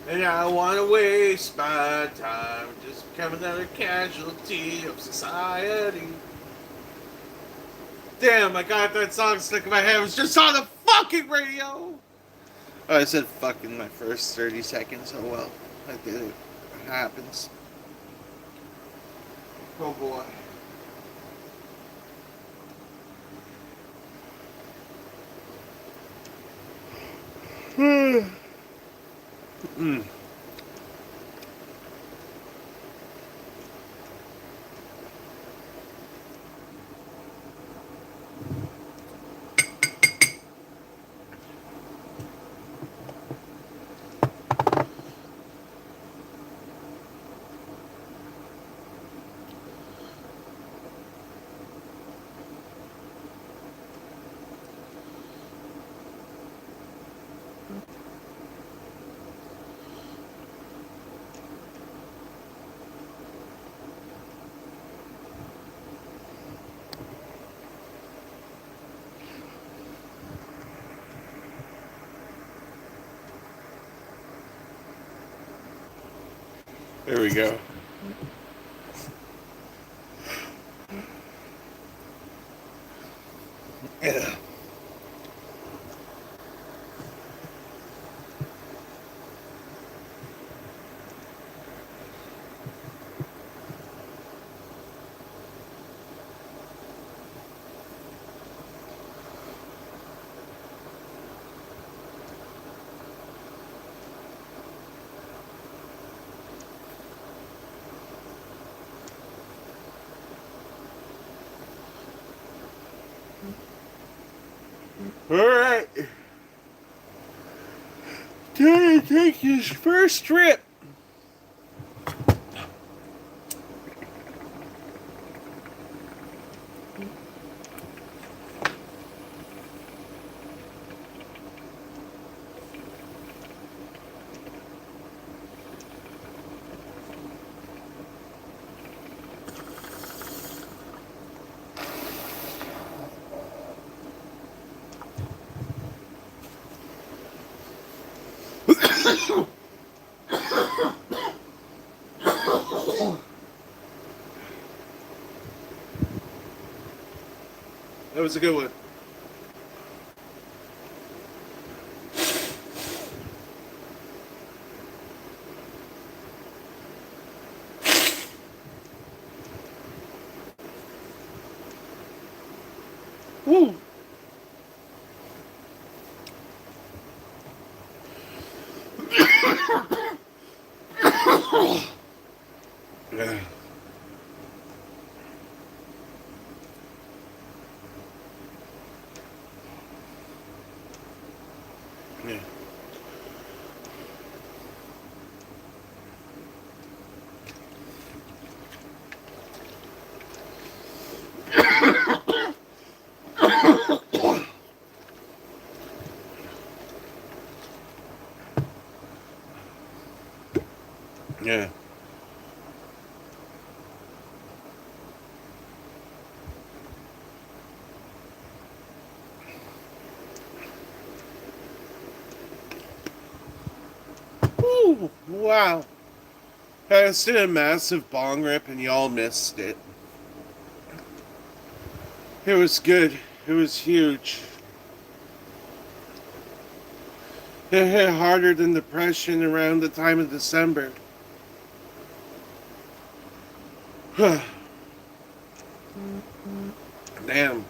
And I don't want to waste my time just become another casualty of society. Damn, I got that song stuck in my head. It was just on the fucking radio. Oh, I said fucking my first 30 seconds. Oh well, I did it. It happens. Oh boy. Mm. There we go. Yeah. All right. Time to take his first trip. That was a good one. Woo. Yeah. Yeah. Yeah. Woo. Wow. I just did a massive bong rip and y'all missed it. It was good. It was huge. It hit harder than depression around the time of December. Damn.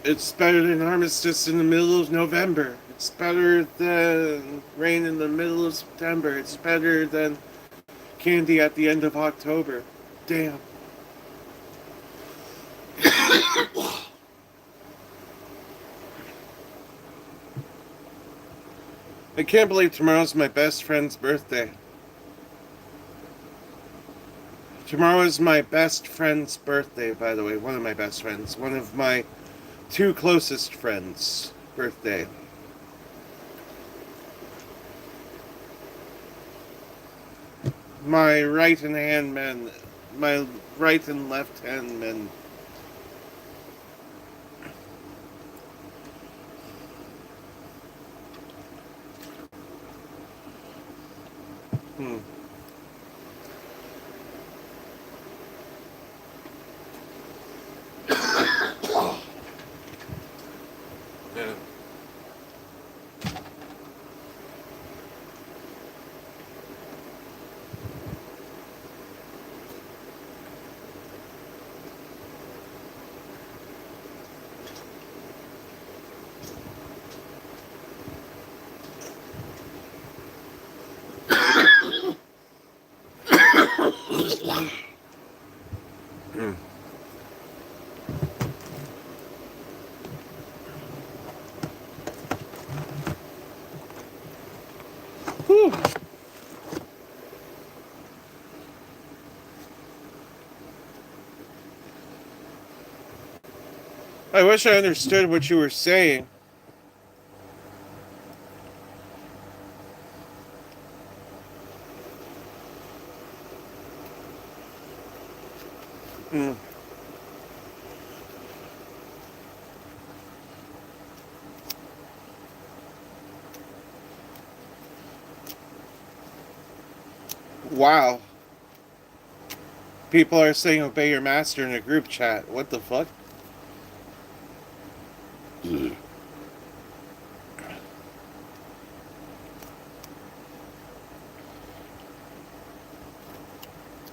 It's better than armistice in the middle of November. It's better than rain in the middle of September. It's better than candy at the end of October. Damn. I can't believe tomorrow's my best friend's birthday. Tomorrow is my best friend's birthday, by the way. One of my best friends. One of my two closest friends' birthday. My right and hand men. My right and left hand men. Hmm. Yeah. Hmm. Whew. I wish I understood what you were saying. Hmm. Wow. People are saying obey your master in a group chat. What the fuck?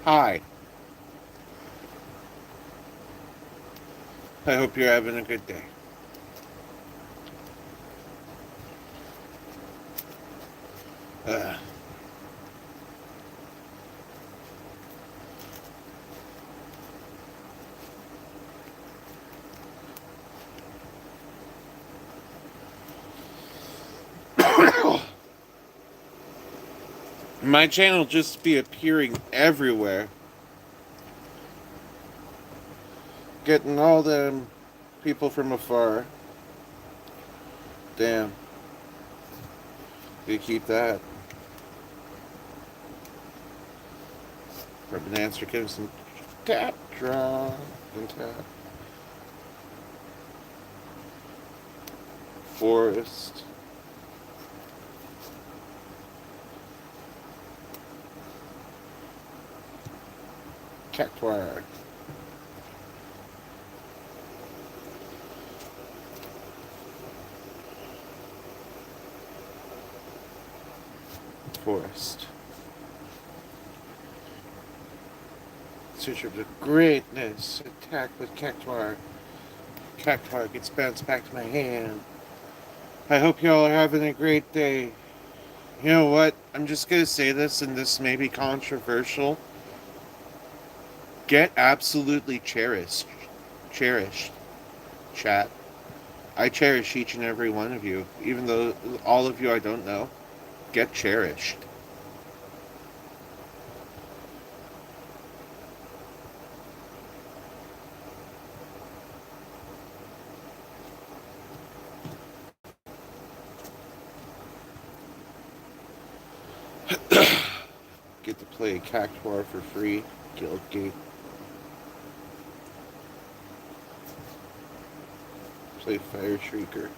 Hi. I hope you're having a good day. Uh, my channel just be appearing everywhere. Getting all them people from afar. Damn. You keep that. From an answer gives some tap draw and tap. Forest. Cactuar. Forest. Search of the greatness. Attack with Cactuar. Cactuar gets bounced back to my hand. I hope y'all are having a great day. You know what? I'm just gonna say this, and this may be controversial. Get absolutely cherished. Cherished. Chat. I cherish each and every one of you. Even though all of you I don't know. Get cherished. Get to play Cactuar for free. Guildgate. Play Fire Shrieker.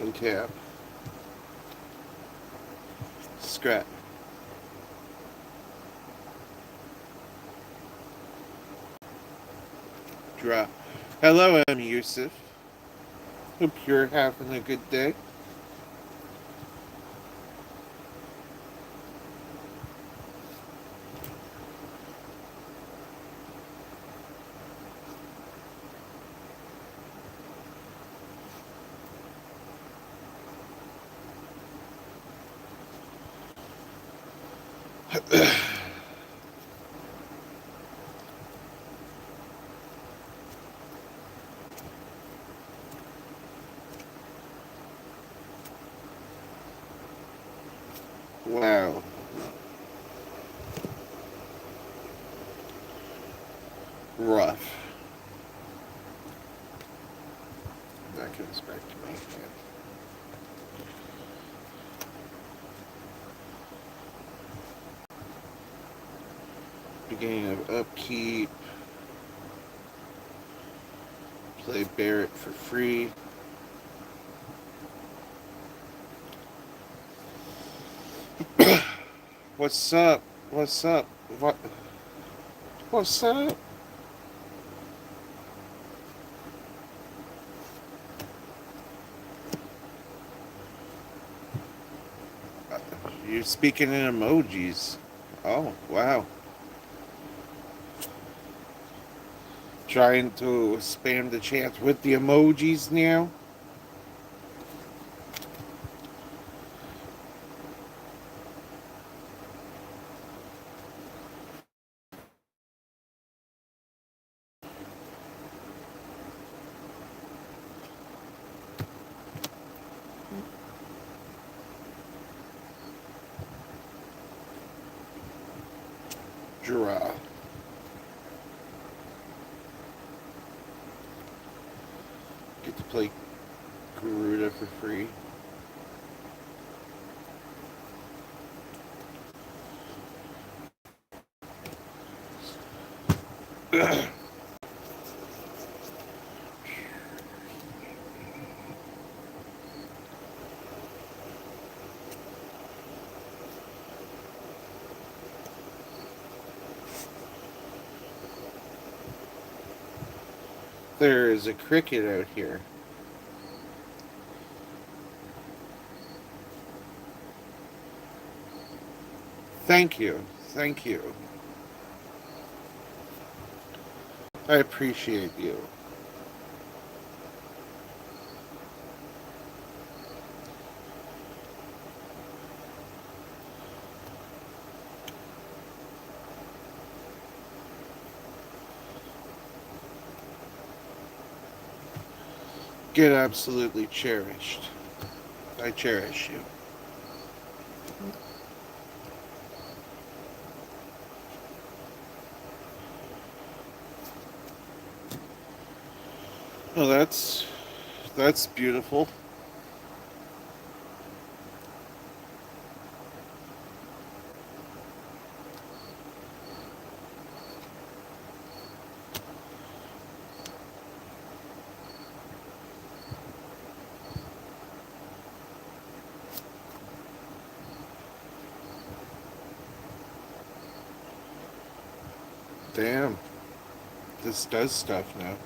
Untap. Scrap. Drop. Hello, I'm Yusuf. Hope you're having a good day. Wow. Rough. That comes back to my hand. Beginning of upkeep. Play Barrett for free. What's up? What's up? What's up? You're speaking in emojis. Oh, wow. Trying to spam the chat with the emojis now? Draw. Get to play Garuda for free. There is a cricket out here. Thank you. Thank you. I appreciate you. Get absolutely cherished. I cherish you. Oh, that's beautiful. Damn. This does stuff now.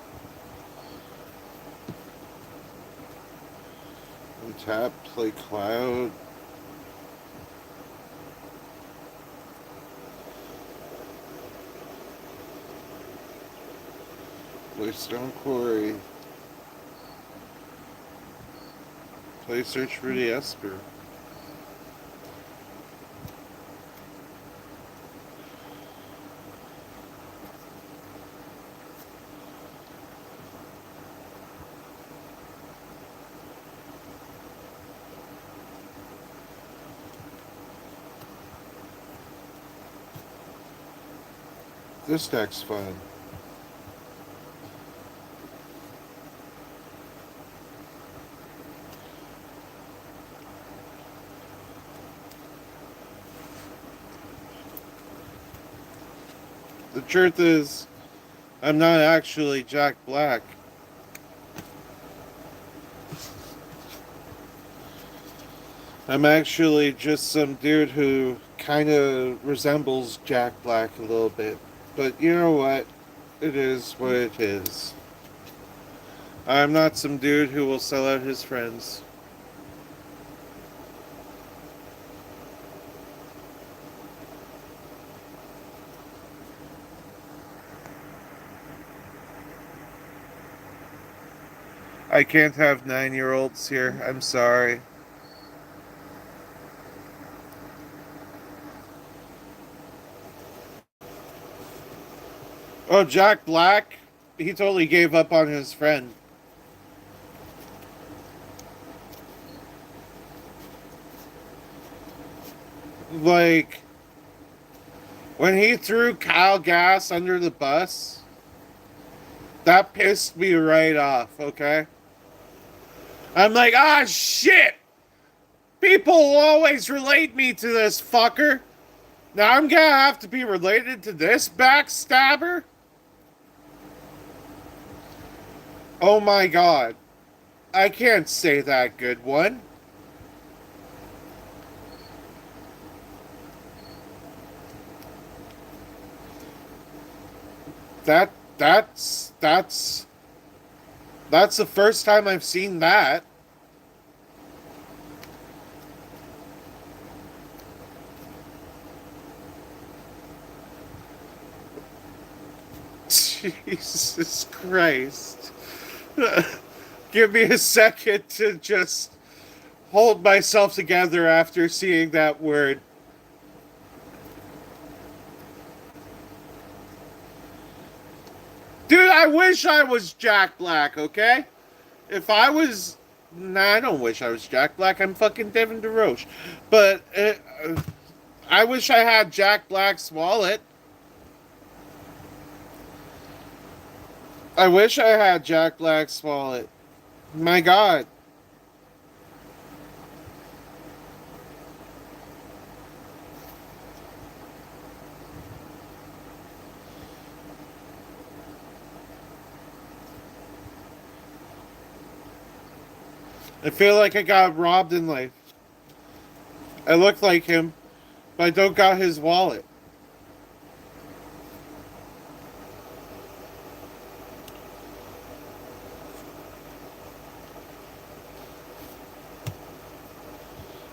Untap, play Cloud. Play Stone Quarry. Play Search for the Esper. This deck's fun. The truth is, I'm not actually Jack Black. I'm actually just some dude who kind of resembles Jack Black a little bit. But you know what? It is what it is. I'm not some dude who will sell out his friends. I can't have 9-year-olds here. I'm sorry. Oh, Jack Black? He totally gave up on his friend. Like, when he threw Kyle Gass under the bus, that pissed me right off, okay? I'm like, ah, shit! People will always relate me to this fucker. Now I'm gonna have to be related to this backstabber? Oh my god. I can't say that, good one. That that's the first time I've seen that. Jesus Christ. Give me a second to just hold myself together after seeing that word. Dude, I wish I was Jack Black, okay? If I was. Nah, I don't wish I was Jack Black. I'm fucking Devin DeRoche. But I wish I had Jack Black's wallet. I wish I had Jack Black's wallet. My god. I feel like I got robbed in life. I look like him, but I don't got his wallet.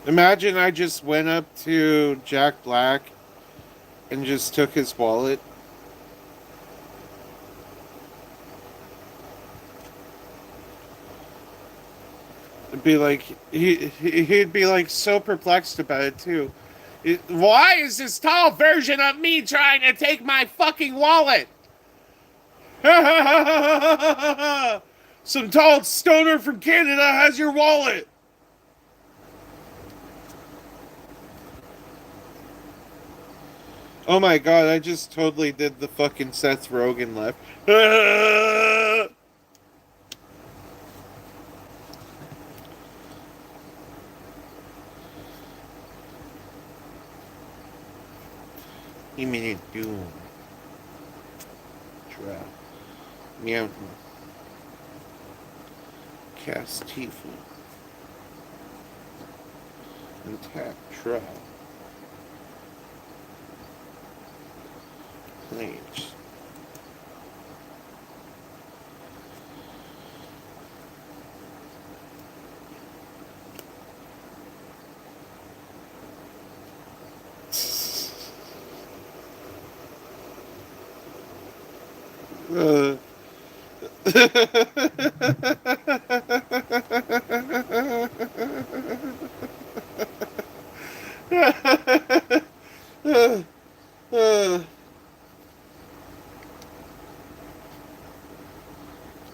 Imagine I just went up to Jack Black and just took his wallet. It'd be like he'd be like so perplexed about it too. Why is this tall version of me trying to take my fucking wallet? Some tall stoner from Canada has your wallet. Oh my god, I just totally did the fucking Seth Rogen left. Imminent doom. Trap. Mountain. Cast Tifu. And tap. Trap. Planes. Uh.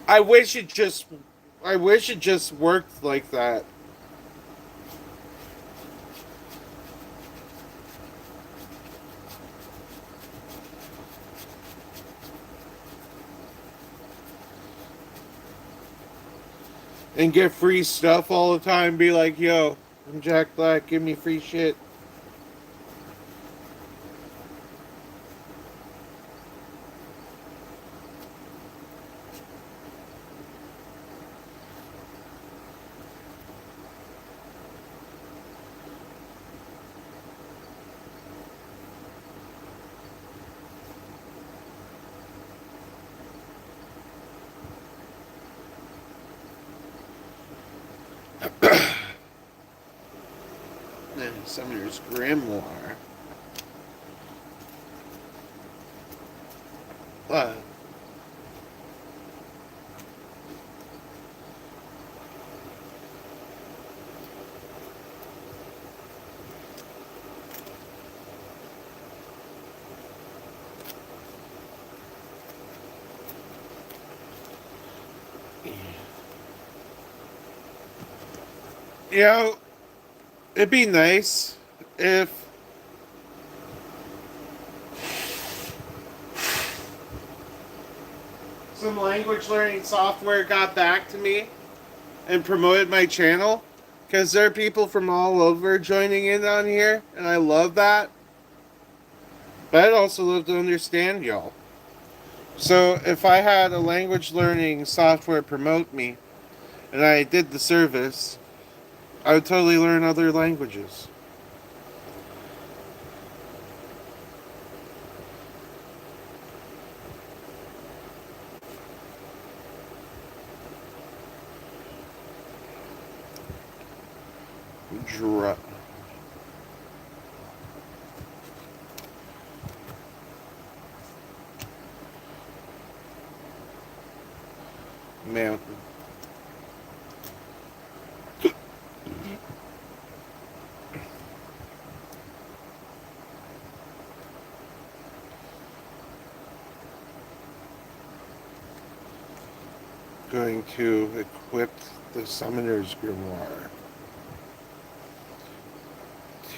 I wish it just I wish it just worked like that. And get free stuff all the time. Be like, yo, I'm Jack Black, give me free shit. Then Summoner's Grimoire. What? You know, it'd be nice if some language learning software got back to me and promoted my channel, because there are people from all over joining in on here, and I love that. But I'd also love to understand y'all. So if I had a language learning software promote me and I did the service, I would totally learn other languages. Dra- Mountain. Going to equip the Summoner's Grimoire.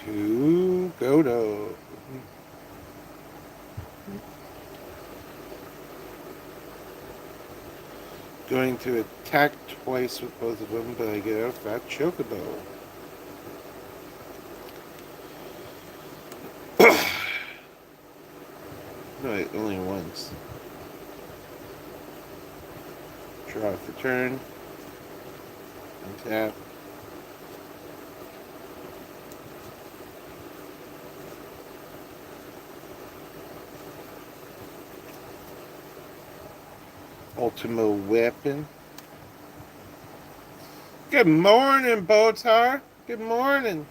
To Godo. Going to attack twice with both of them, but I get out that Chocobo. No, only once. Draw for turn. And tap. Ultimo Weapon. Good morning, Botar. Good morning.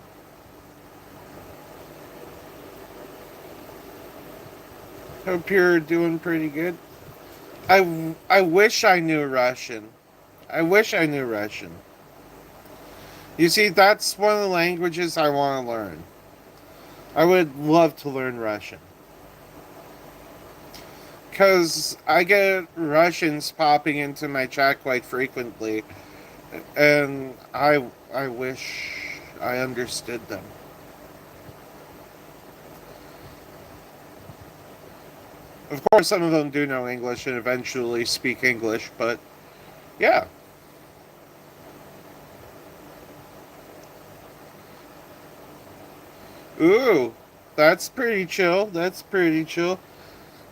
Hope you're doing pretty good. I wish I knew Russian. I wish I knew Russian. You see, that's one of the languages I want to learn. I would love to learn Russian. Because I get Russians popping into my chat quite frequently, and I wish I understood them. Of course, some of them do know English and eventually speak English, but yeah. Ooh, that's pretty chill. That's pretty chill.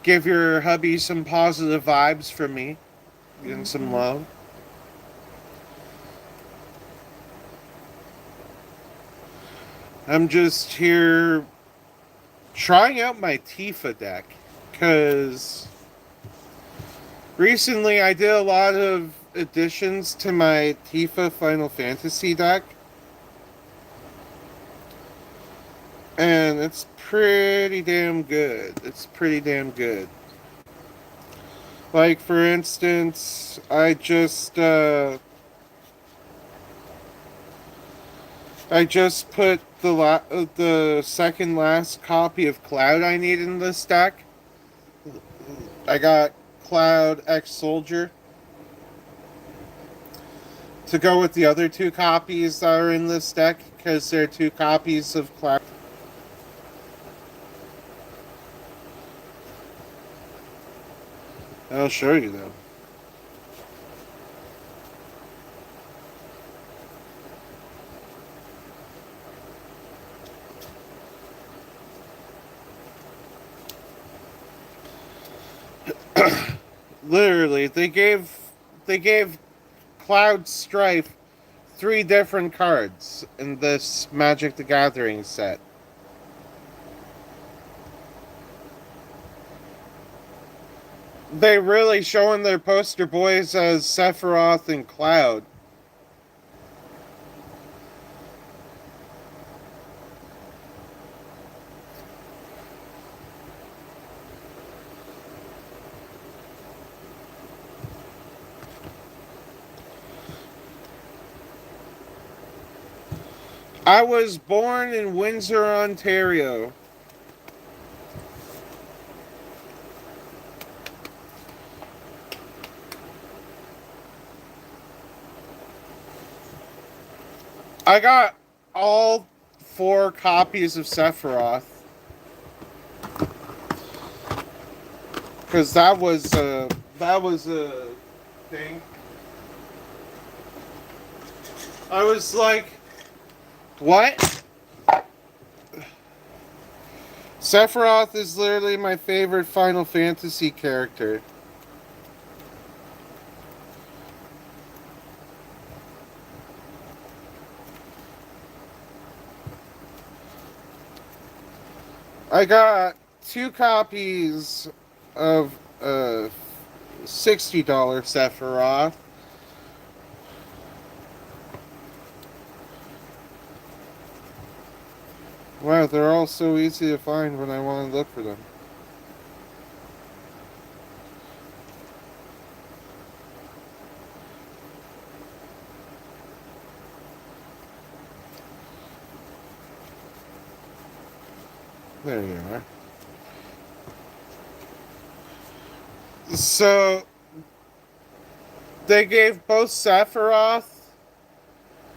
Give your hubby some positive vibes from me and some love. I'm just here trying out my Tifa deck because recently I did a lot of additions to my Tifa Final Fantasy deck, and it's pretty damn good. It's pretty damn good. Like for instance, I just put the second last copy of Cloud I need in this deck. I got Cloud X Soldier to go with the other two copies that are in this deck because they're two copies of Cloud. I'll show you them. Literally, they gave Cloud Strife 3 different cards in this Magic the Gathering set. They really showing their poster boys as Sephiroth and Cloud. I was born in Windsor, Ontario. I got all 4 copies of Sephiroth. Because that was a thing. I was like, what? Sephiroth is literally my favorite Final Fantasy character. I got 2 copies of $60 Sephiroth. Wow, they're all so easy to find when I want to look for them. There you are. So, they gave both Sephiroth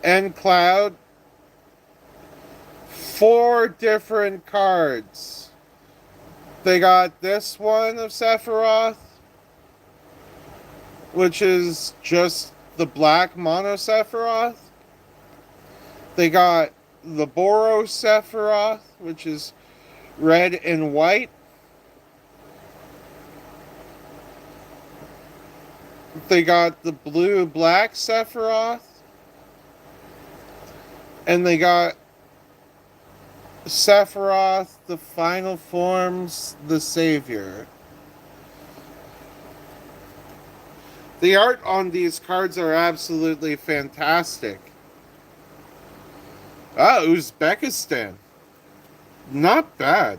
and Cloud 4 different cards. They got this one of Sephiroth, which is just the black mono Sephiroth. They got the Boros Sephiroth, which is red and white. They got the blue black Sephiroth. And they got Sephiroth, the Final Forms, the Savior. The art on these cards are absolutely fantastic. Ah, Uzbekistan. Not bad.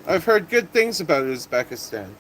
I've heard good things about Uzbekistan.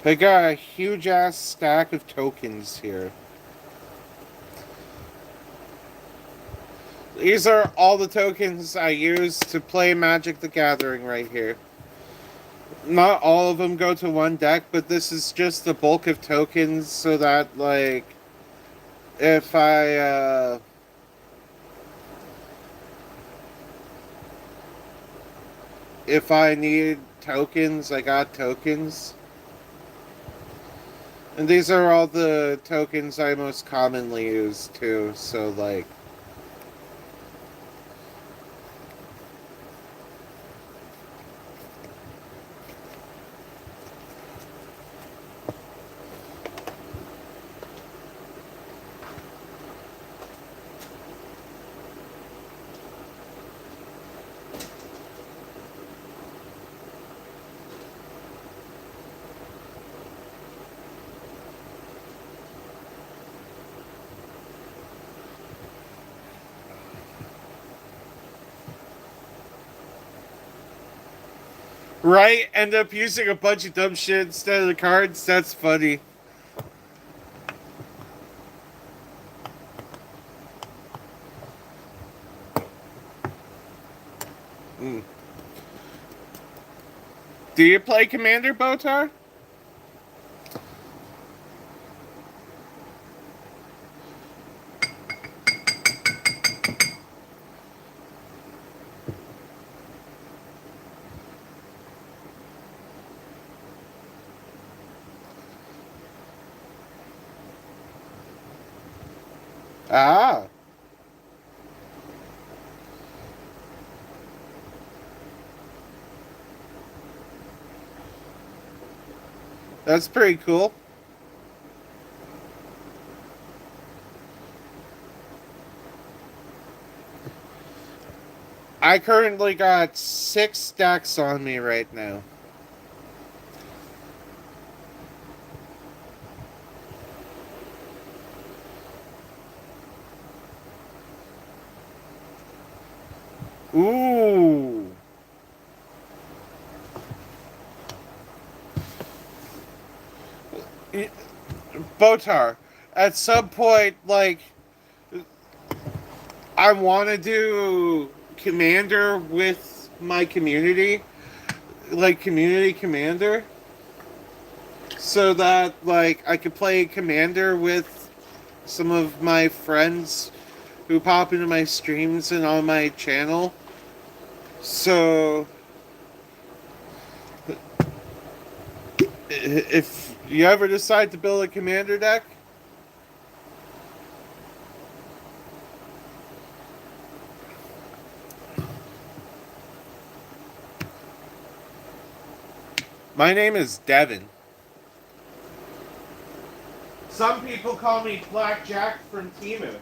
They got a huge ass stack of tokens here. These are all the tokens I use to play Magic the Gathering right here. Not all of them go to one deck, but this is just the bulk of tokens so that, like, if I need tokens, I got tokens. And these are all the tokens I most commonly use too, so like... Right? End up using a bunch of dumb shit instead of the cards? That's funny. Mm. Do you play Commander, Botar? Ah. That's pretty cool. I currently got 6 stacks on me right now. Ooh. Botar, at some point, like, I want to do Commander with my community, like Community Commander, so that like I could play Commander with some of my friends who pop into my streams and on my channel. So if you ever decide to build a Commander deck, my name is Devin. Some people call me Blackjack from Timu.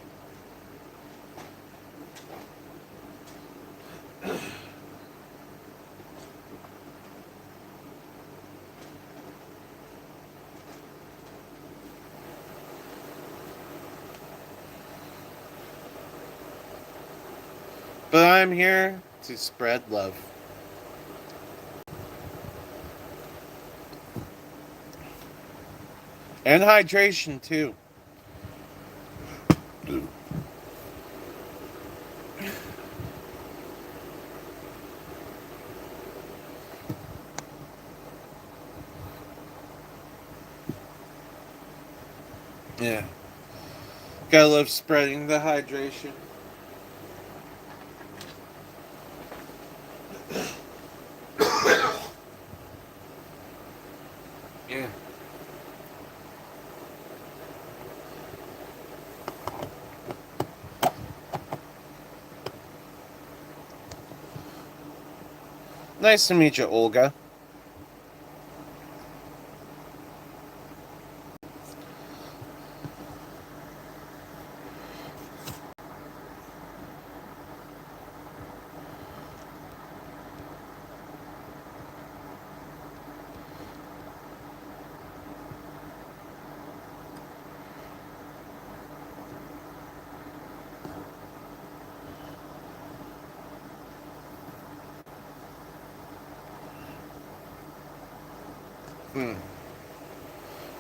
But I'm here to spread love. And hydration, too. Yeah. Gotta love spreading the hydration. Yeah. Nice to meet you, Olga.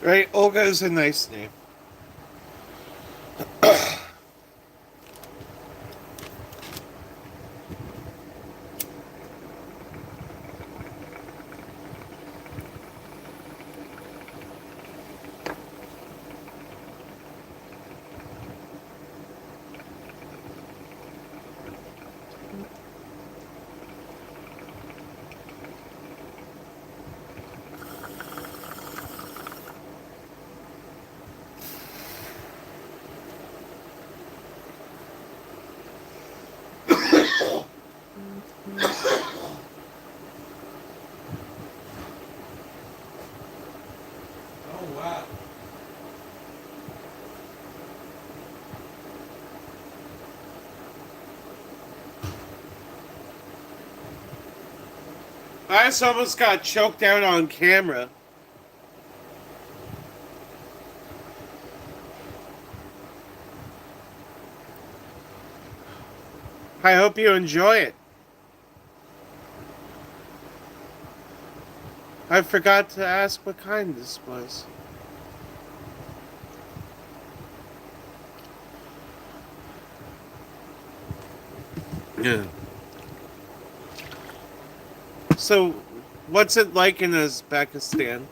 Right, Olga is a nice name. Oh, wow. I just almost got choked out on camera. I hope you enjoy it. I forgot to ask what kind this was. Yeah. So, what's it like in Uzbekistan?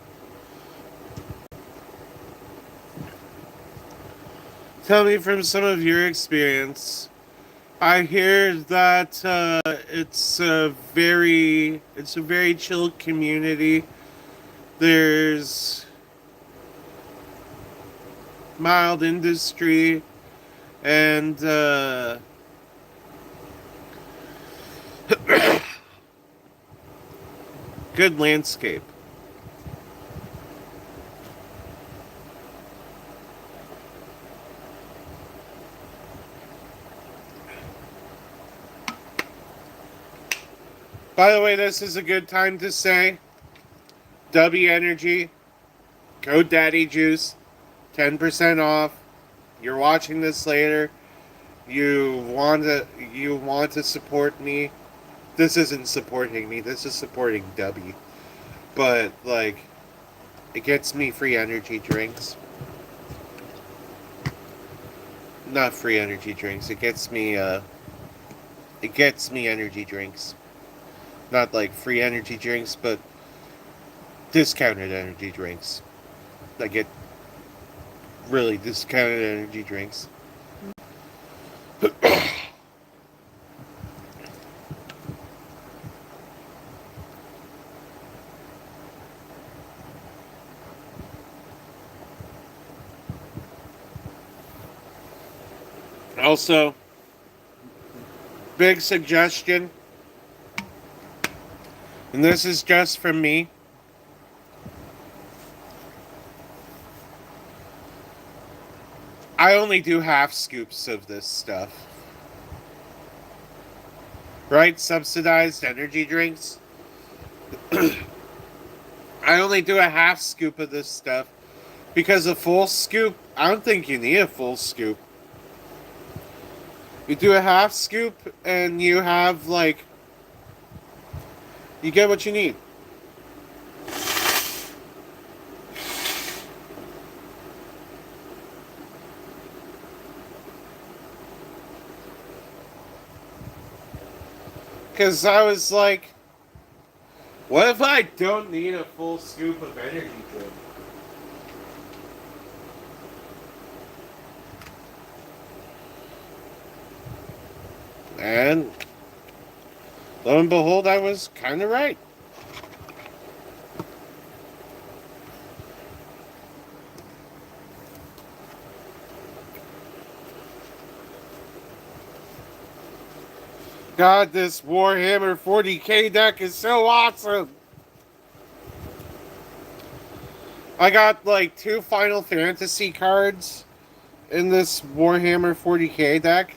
Tell me from some of your experience. I hear that it's a very chill community. There's mild industry and good landscape. By the way, this is a good time to say W Energy, code Daddy Juice, 10% off. You're watching this later. You want to support me. This isn't supporting me. This is supporting W. But like, it gets me free energy drinks. not free energy drinks. It gets me energy drinks. Not like free energy drinks, but discounted energy drinks. I get really discounted energy drinks. Also, big suggestion, and this is just from me. I only do half scoops of this stuff. Right? Subsidized energy drinks. I only do a half scoop of this stuff because a full scoop, I don't think you need a full scoop. You do a half scoop and you have like, you get what you need. Because I was like, what if I don't need a full scoop of energy drink? And lo and behold, I was kind of right. God, this Warhammer 40k deck is so awesome. I got like 2 Final Fantasy cards in this Warhammer 40k deck.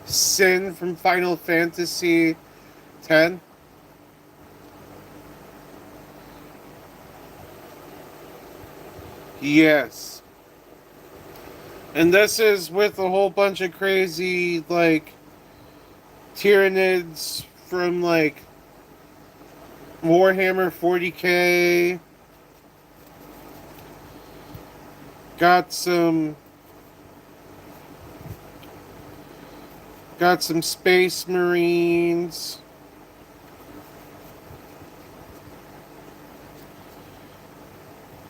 Sin from Final Fantasy X. Yes. And this is with a whole bunch of crazy, like, Tyranids from, like, Warhammer 40k. Got some Space Marines.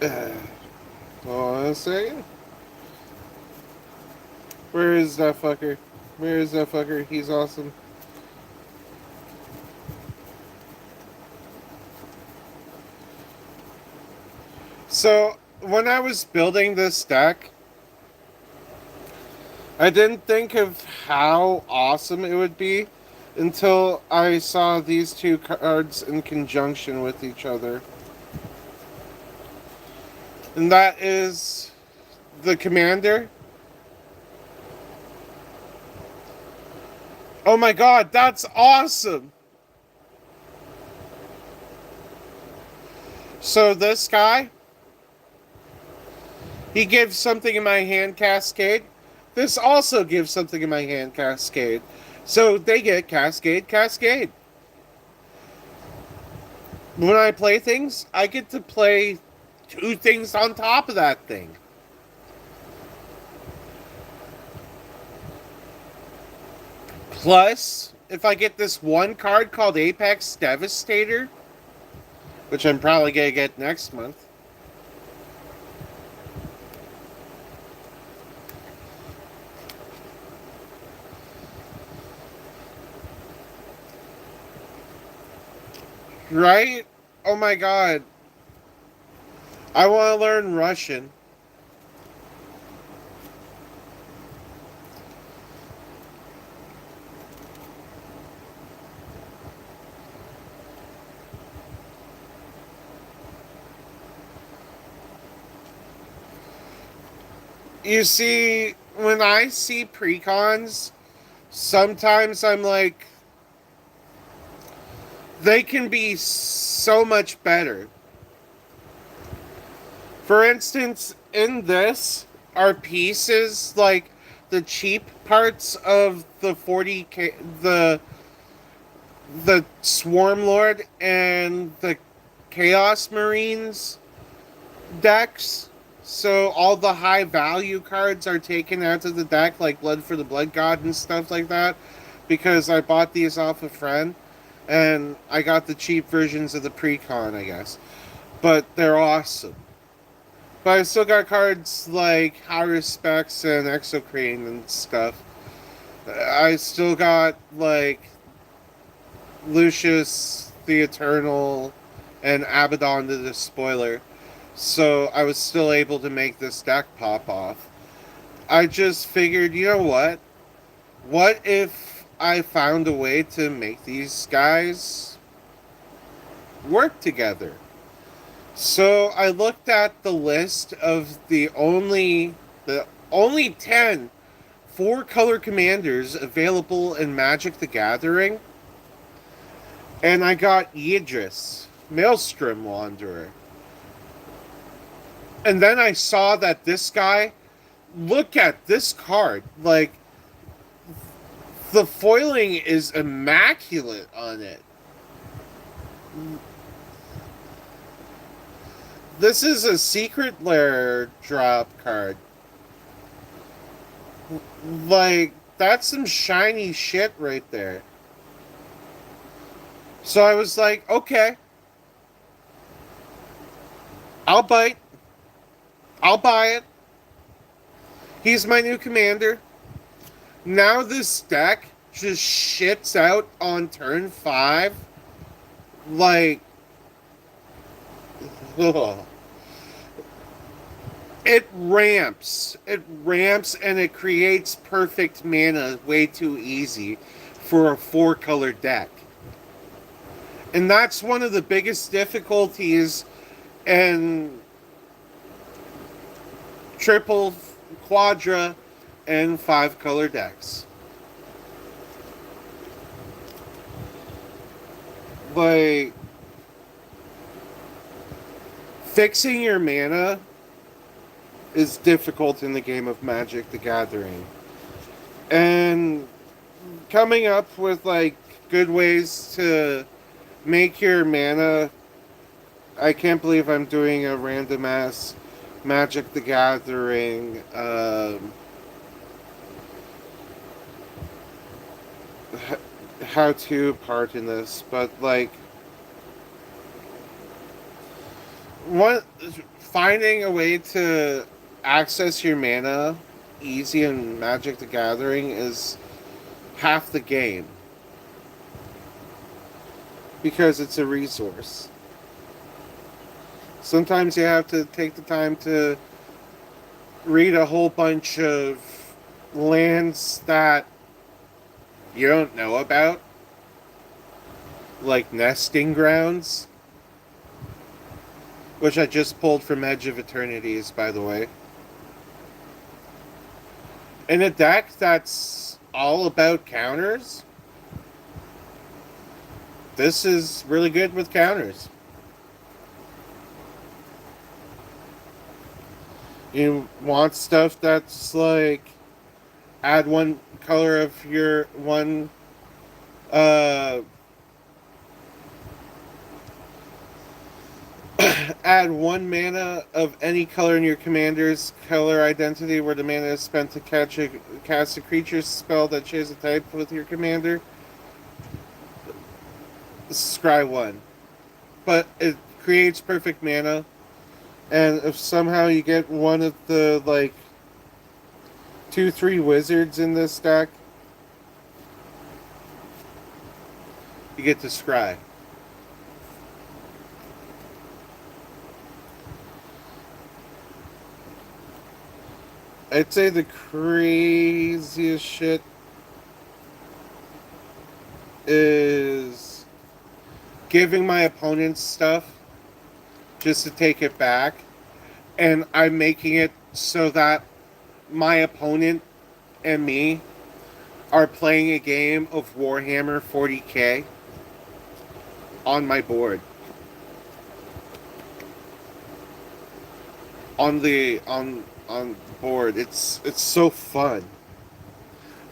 Hold on a second. Where is that fucker? Where is that fucker? He's awesome. So, when I was building this deck, I didn't think of how awesome it would be until I saw these 2 cards in conjunction with each other. And that is the Commander. Oh my god, that's awesome! So this guy, he gives something in my hand cascade. This also gives something in my hand cascade. So they get cascade, cascade. When I play things, I get to play 2 things on top of that thing. Plus, if I get this one card called Apex Devastator, which I'm probably going to get next month, right? Oh my god. I want to learn Russian. You see, when I see precons, sometimes I'm like, they can be so much better. For instance, in this are pieces like the cheap parts of the 40k, the Swarm Lord and the Chaos Marines decks. So all the high value cards are taken out of the deck, like Blood for the Blood God and stuff like that, because I bought these off a friend, and I got the cheap versions of the pre-con, I guess. But they're awesome. But I still got cards like High Respects and Exocrane and stuff. I still got like Lucius the Eternal and Abaddon the Despoiler. So I was still able to make this deck pop off. I just figured, you know what? What if I found a way to make these guys work together? So I looked at the list of the only 10 four-color commanders available in Magic the Gathering, and I got Yidris, Maelstrom Wanderer. And then I saw that this guy, look at this card. Like, the foiling is immaculate on it. This is a Secret Lair drop card. Like, that's some shiny shit right there. So I was like, okay, I'll bite. I'll buy it. He's my new commander. Now this deck just shits out on turn 5. Like, ugh. It ramps. It ramps and it creates perfect mana way too easy for a 4-color deck. And that's one of the biggest difficulties in triple, quadra, and 5-color decks. Like, fixing your mana is difficult in the game of Magic the Gathering. And coming up with, like, good ways to make your mana... I can't believe I'm doing a random ass Magic the Gathering how-to part in this, but like finding a way to access your mana easy in Magic the Gathering is half the game, because it's a resource. Sometimes you have to take the time to read a whole bunch of lands that you don't know about, like Nesting Grounds, which I just pulled from Edge of Eternities, by the way. In a deck that's all about counters, this is really good with counters. You want stuff that's like add one color of your one add one mana of any color in your commander's color identity where the mana is spent to cast a creature spell that shares a type with your commander. Scry 1. But it creates perfect mana. And if somehow you get one of the, like, 2-3 wizards in this deck, you get to scry. I'd say the craziest shit is giving my opponents stuff just to take it back, and I'm making it so that my opponent and me are playing a game of Warhammer 40k on my board. On board. It's so fun.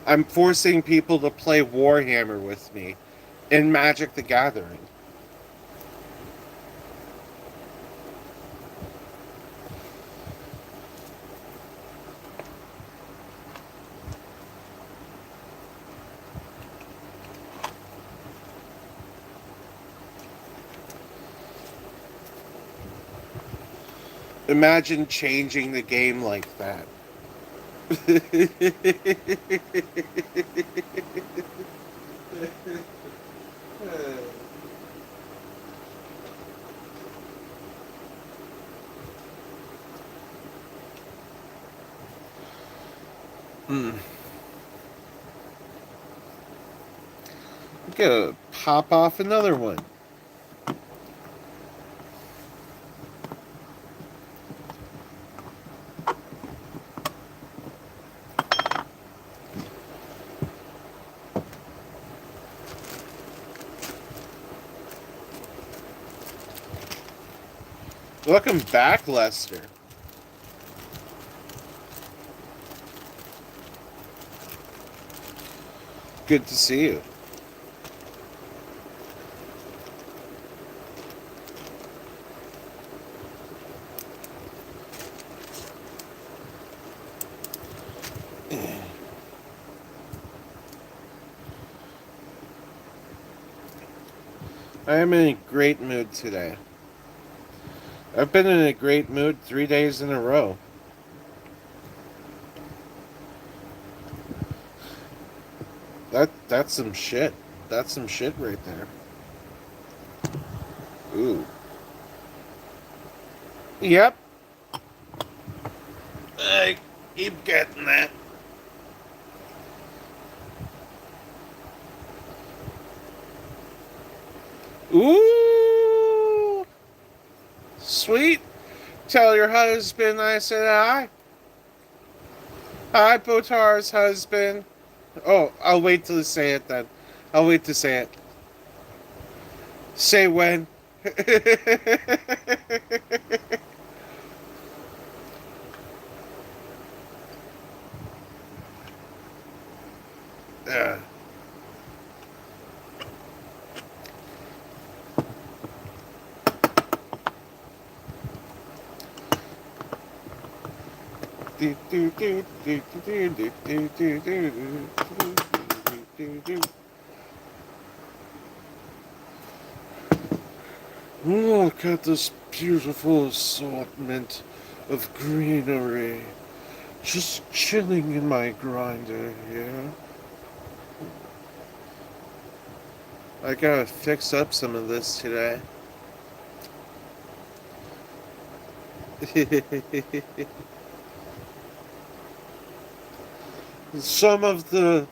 I'm forcing people to play Warhammer with me in Magic the Gathering. Imagine changing the game like that. Hmm. Go pop off another one. Welcome back, Lester. Good to see you. I am in a great mood today. I've been in a great mood 3 days in a row. That's some shit. That's some shit right there. Ooh. Yep. I keep getting that. Ooh. Sweet. Tell your husband I said hi. Hi, Botar's husband. Oh, I'll wait till you say it then. I'll wait to say it. Say when. uh. Look at this beautiful assortment of greenery. Just chilling in my grinder here. I gotta fix up some of this today. Some of the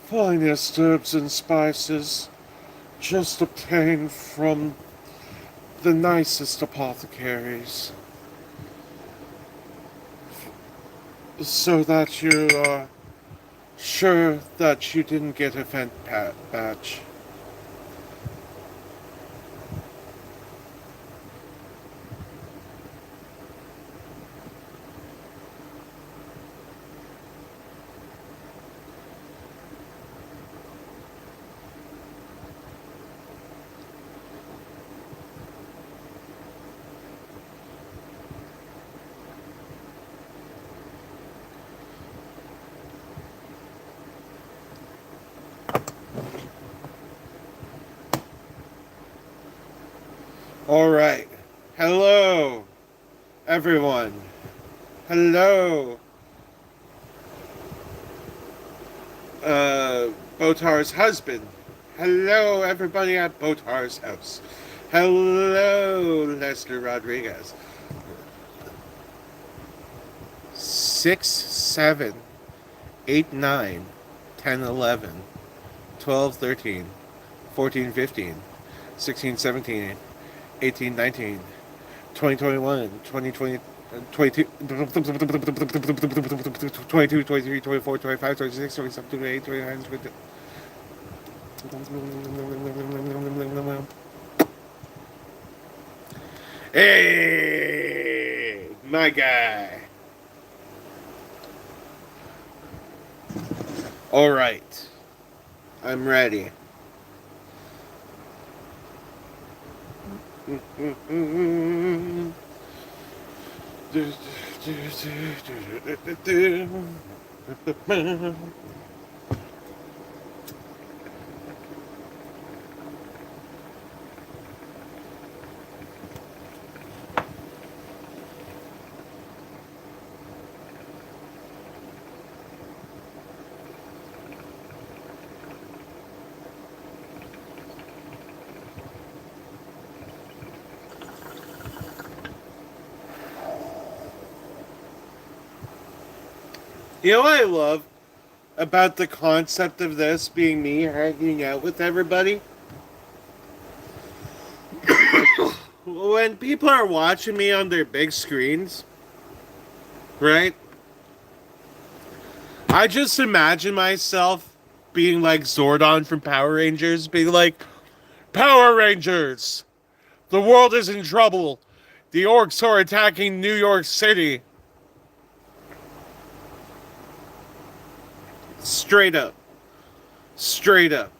finest herbs and spices just obtained from the nicest apothecaries. So that you are sure that you didn't get a vent badge. All right. Hello, everyone. Hello, Botar's husband. Hello, everybody at Botar's house. Hello, Lester Rodriguez. 6, 7, 8, 9, 10, 11, 12, 13, 14, 15, 16, 17, 18, 19, 20, 21, 20, 20, 22, 22, 23, 24, 25, 26, 27, 28, 29, 30. Hey, my guy. All right, I'm ready. You know what I love about the concept of this being me hanging out with everybody? When people are watching me on their big screens, right? I just imagine myself being like Zordon from Power Rangers, being like, Power Rangers! The world is in trouble! The orcs are attacking New York City! Straight up. Straight up.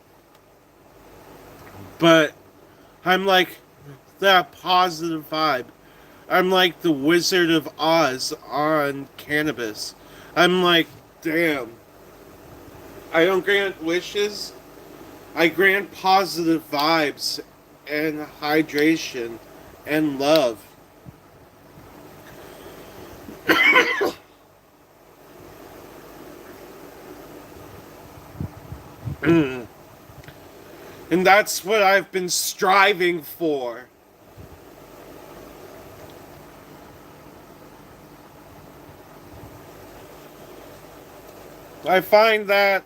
But I'm like that positive vibe. I'm like the Wizard of Oz on cannabis. I'm like, damn. I don't grant wishes. I grant positive vibes and hydration and love. And that's what I've been striving for. I find that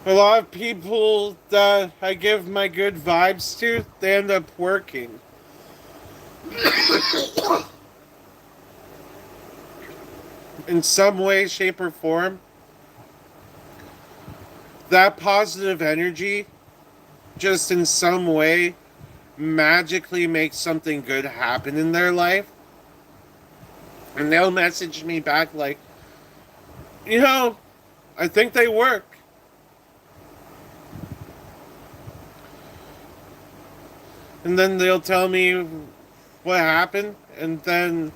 a lot of people that I give my good vibes to, they end up working. In some way, shape, or form. That positive energy, just in some way, magically makes something good happen in their life. And they'll message me back like, you know, I think they work. And then they'll tell me what happened, and then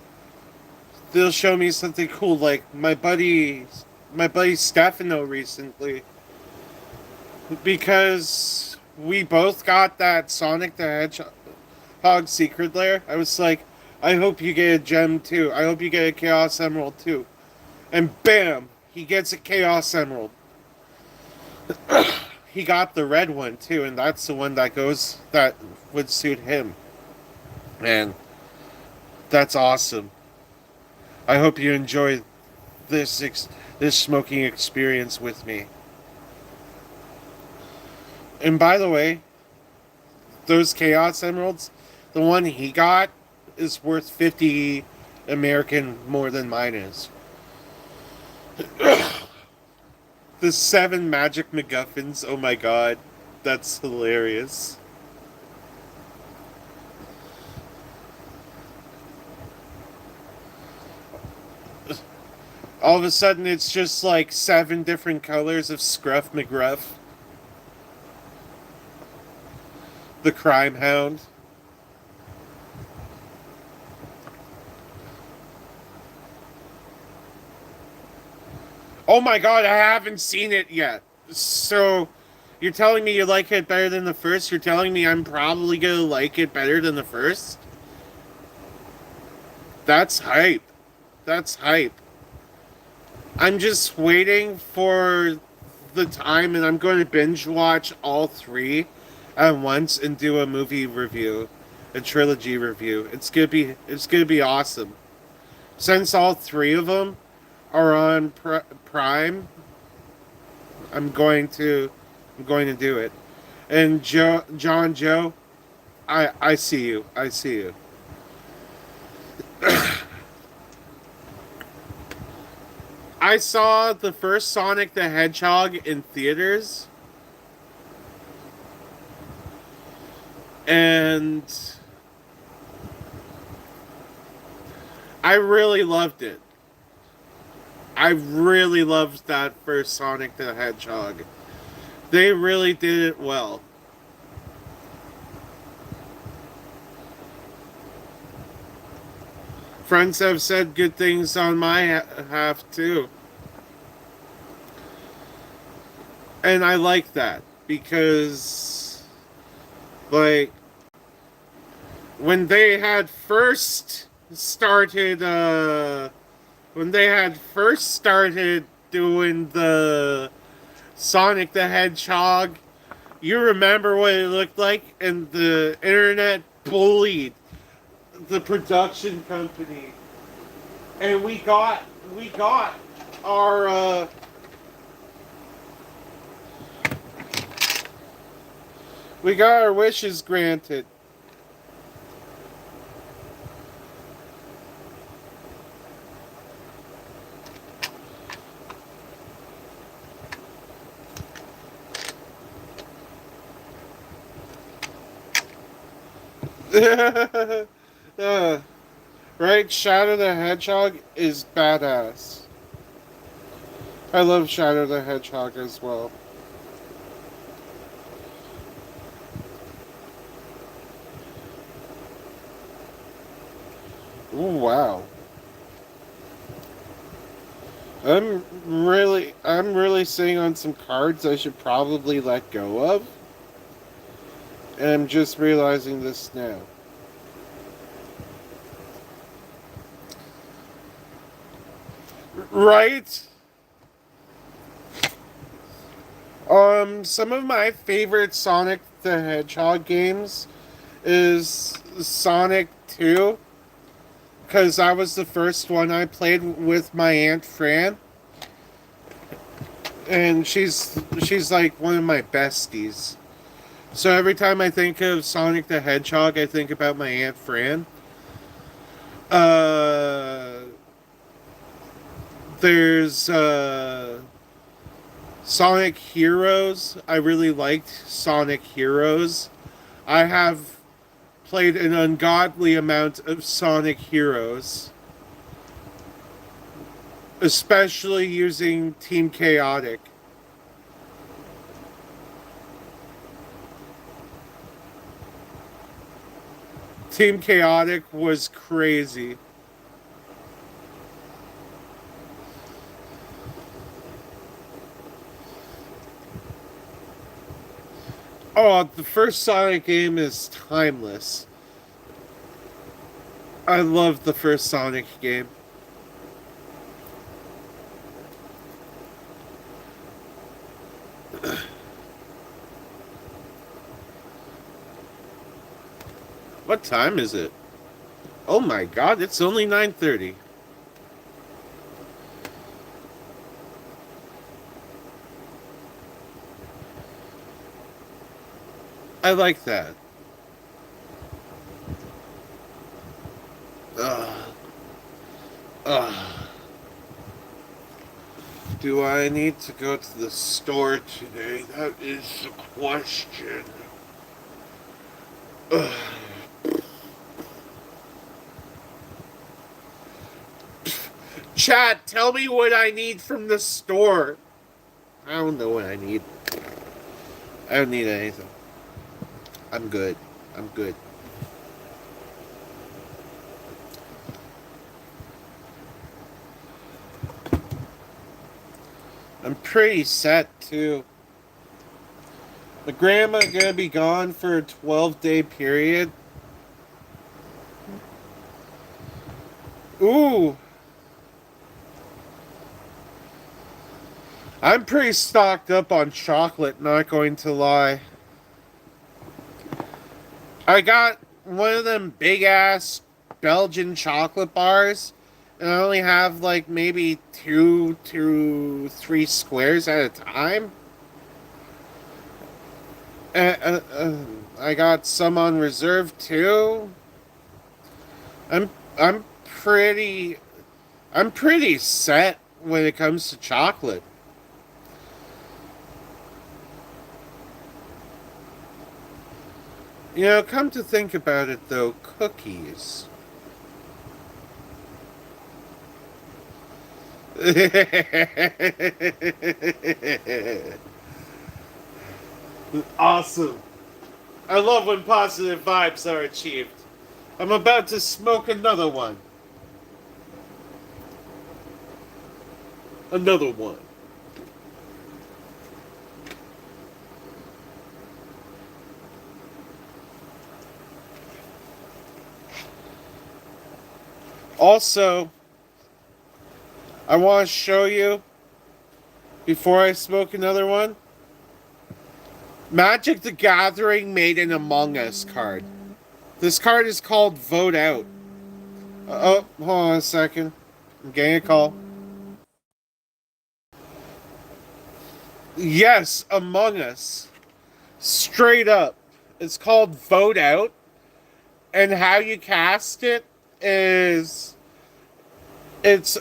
they'll show me something cool, like my buddy Stefano recently, because we both got that Sonic the Hedgehog secret lair. I was like, I hope you get a gem too. I hope you get a Chaos Emerald too. And bam, he gets a Chaos Emerald. He got the red one too, and that's the one that would suit him. And that's awesome. I hope you enjoy this smoking experience with me. And by the way, those Chaos Emeralds, the one he got is worth 50 American more than mine is. The 7 magic MacGuffins, oh my god, that's hilarious. All of a sudden, it's just like 7 different colors of Scruff McGruff, the crime hound. Oh my god, I haven't seen it yet. So, you're telling me you like it better than the first? You're telling me I'm probably gonna like it better than the first? That's hype. That's hype. I'm just waiting for the time, and I'm going to binge watch all 3 at once and do a movie review, a trilogy review. It's gonna be awesome. Since all 3 of them are on Prime, I'm going to I'm going to do it. And Joe, I see you. I see you. I saw the first Sonic the Hedgehog in theaters, and I really loved it. I really loved that first Sonic the Hedgehog. They really did it well. Friends have said good things on my half too. And I like that because, like, when they had first started, when they had first started doing the Sonic the Hedgehog, you remember what it looked like, and the internet bullied the production company, and we got our we got our wishes granted. uh, right? Shadow the Hedgehog is badass. I love Shadow the Hedgehog as well. Ooh, wow. I'm really sitting on some cards I should probably let go of. And I'm just realizing this now. Right? Some of my favorite Sonic the Hedgehog games is Sonic 2, because that was the first one I played with my Aunt Fran, and she's like one of my besties. So every time I think of Sonic the Hedgehog, I think about my Aunt Fran. Uh, there's Sonic Heroes. I really liked Sonic Heroes. I have played an ungodly amount of Sonic Heroes, especially using Team Chaotic. Team Chaotic was crazy. Oh, the first Sonic game is timeless. I love the first Sonic game. What time is it? Oh my god, it's only 9:30. I like that. Ugh. Ugh. Do I need to go to the store today? That is the question. Ugh. Chat, tell me what I need from the store. I don't know what I need. I don't need anything. I'm good. I'm good. I'm pretty set too. My grandma gonna be gone for a 12-day period. Ooh. I'm pretty stocked up on chocolate, not going to lie. I got one of them big ass Belgian chocolate bars, and I only have like maybe 2 to 3 squares at a time. I got some on reserve too. I'm I'm pretty I'm pretty set when it comes to chocolate. You know, come to think about it though, cookies. Awesome. I love when positive vibes are achieved. I'm about to smoke another one. Another one. Also, I want to show you, before I smoke another one, Magic the Gathering made an Among Us card. This card is called Vote Out. Oh, hold on a second. I'm getting a call. Yes, Among Us. Straight up. It's called Vote Out. And how you cast it is it's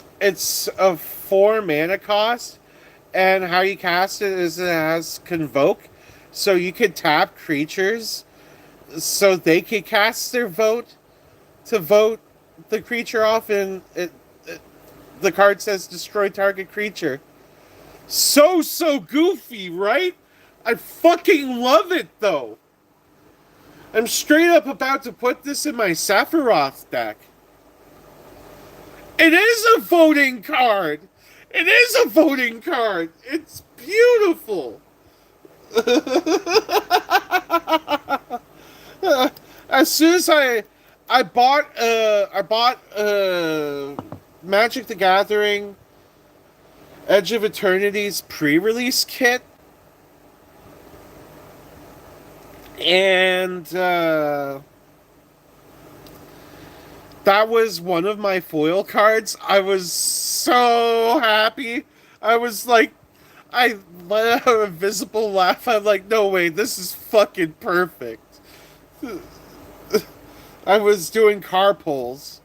a 4 mana cost, and how you cast it is it has Convoke. So you can tap creatures so they can cast their vote to vote the creature off, and the card says destroy target creature. So goofy, right? I fucking love it though. I'm straight up about to put this in my Sephiroth deck. It is a voting card. It is a voting card. It's beautiful. As soon as I bought Magic the Gathering Edge of Eternity's pre-release kit, and that was one of my foil cards. I was so happy. I was like, I let out a visible laugh. I'm like, no way, this is fucking perfect. I was doing car pulls,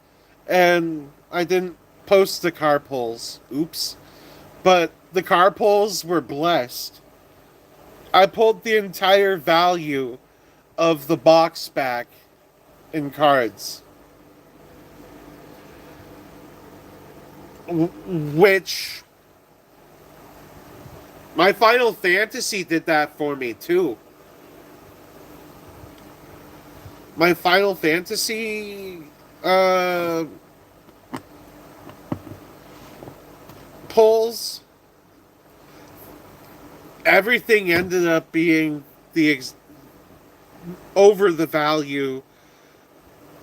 and I didn't post the car pulls. Oops. But the car pulls were blessed. I pulled the entire value of the box back in cards. Which my Final Fantasy did that for me too. My Final Fantasy pulls, everything ended up being over the value.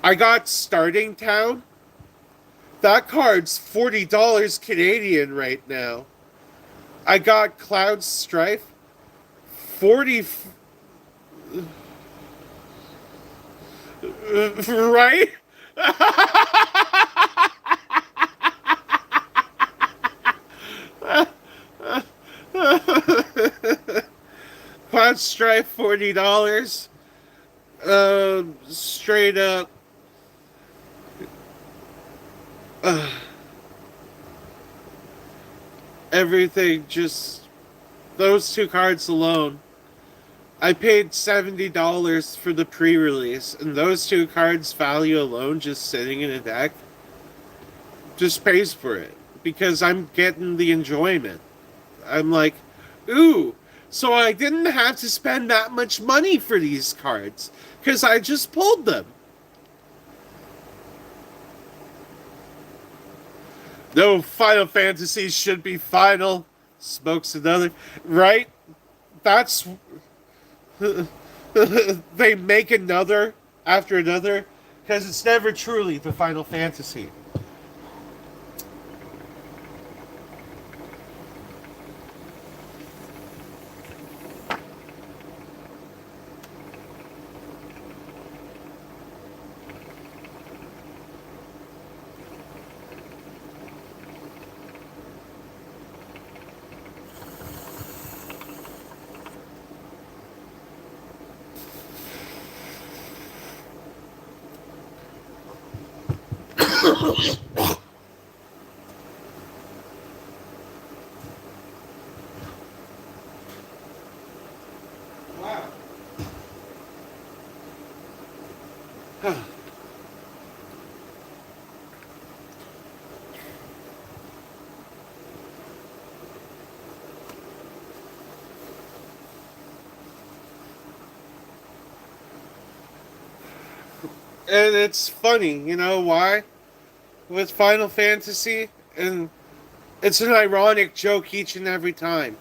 I got Starting Town. That card's $40 Canadian right now. I got Cloud Strife. 40 right? Cloud Strife $40. Straight up. Everything just, those two cards alone. I paid $70 for the pre-release, and those two cards' value alone, just sitting in a deck, just pays for it. Because I'm getting the enjoyment. I'm like, ooh, so I didn't have to spend that much money for these cards, because I just pulled them. No Final Fantasy should be final. Smokes another. Right? That's... they make another after another, because it's never truly the Final Fantasy. And it's funny, you know why? With Final Fantasy, and it's an ironic joke each and every time.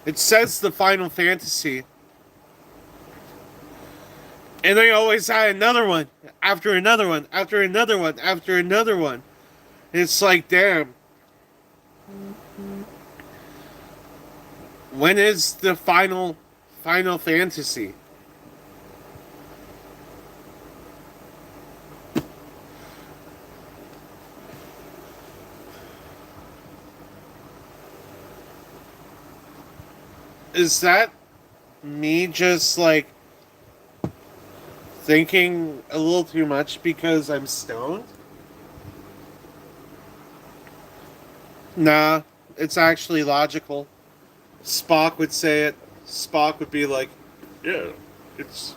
It says the Final Fantasy, and they always add another one after another one after another one after another one. It's like, damn. When is the Final Fantasy? Is that me just like thinking a little too much because I'm stoned? Nah, it's actually logical. Spock would say it. Spock would be like, "Yeah, it's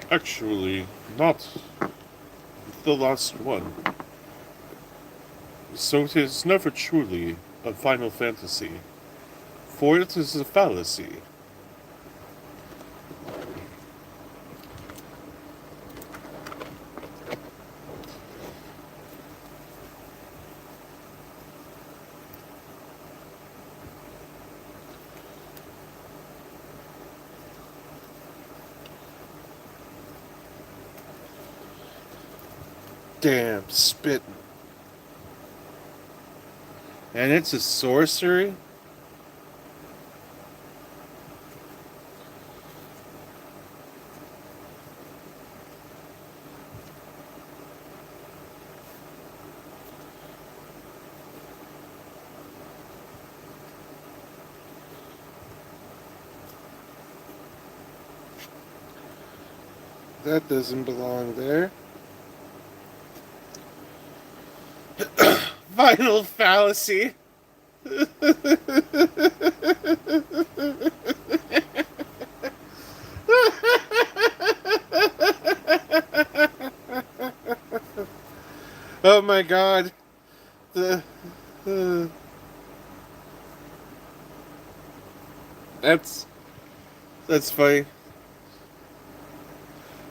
actually not the last one. So it is never truly a Final Fantasy, for it is a fallacy." Damn, spitting. And it's a sorcery? That doesn't belong there. Final fallacy. Oh my god. The, uh, that's that's funny.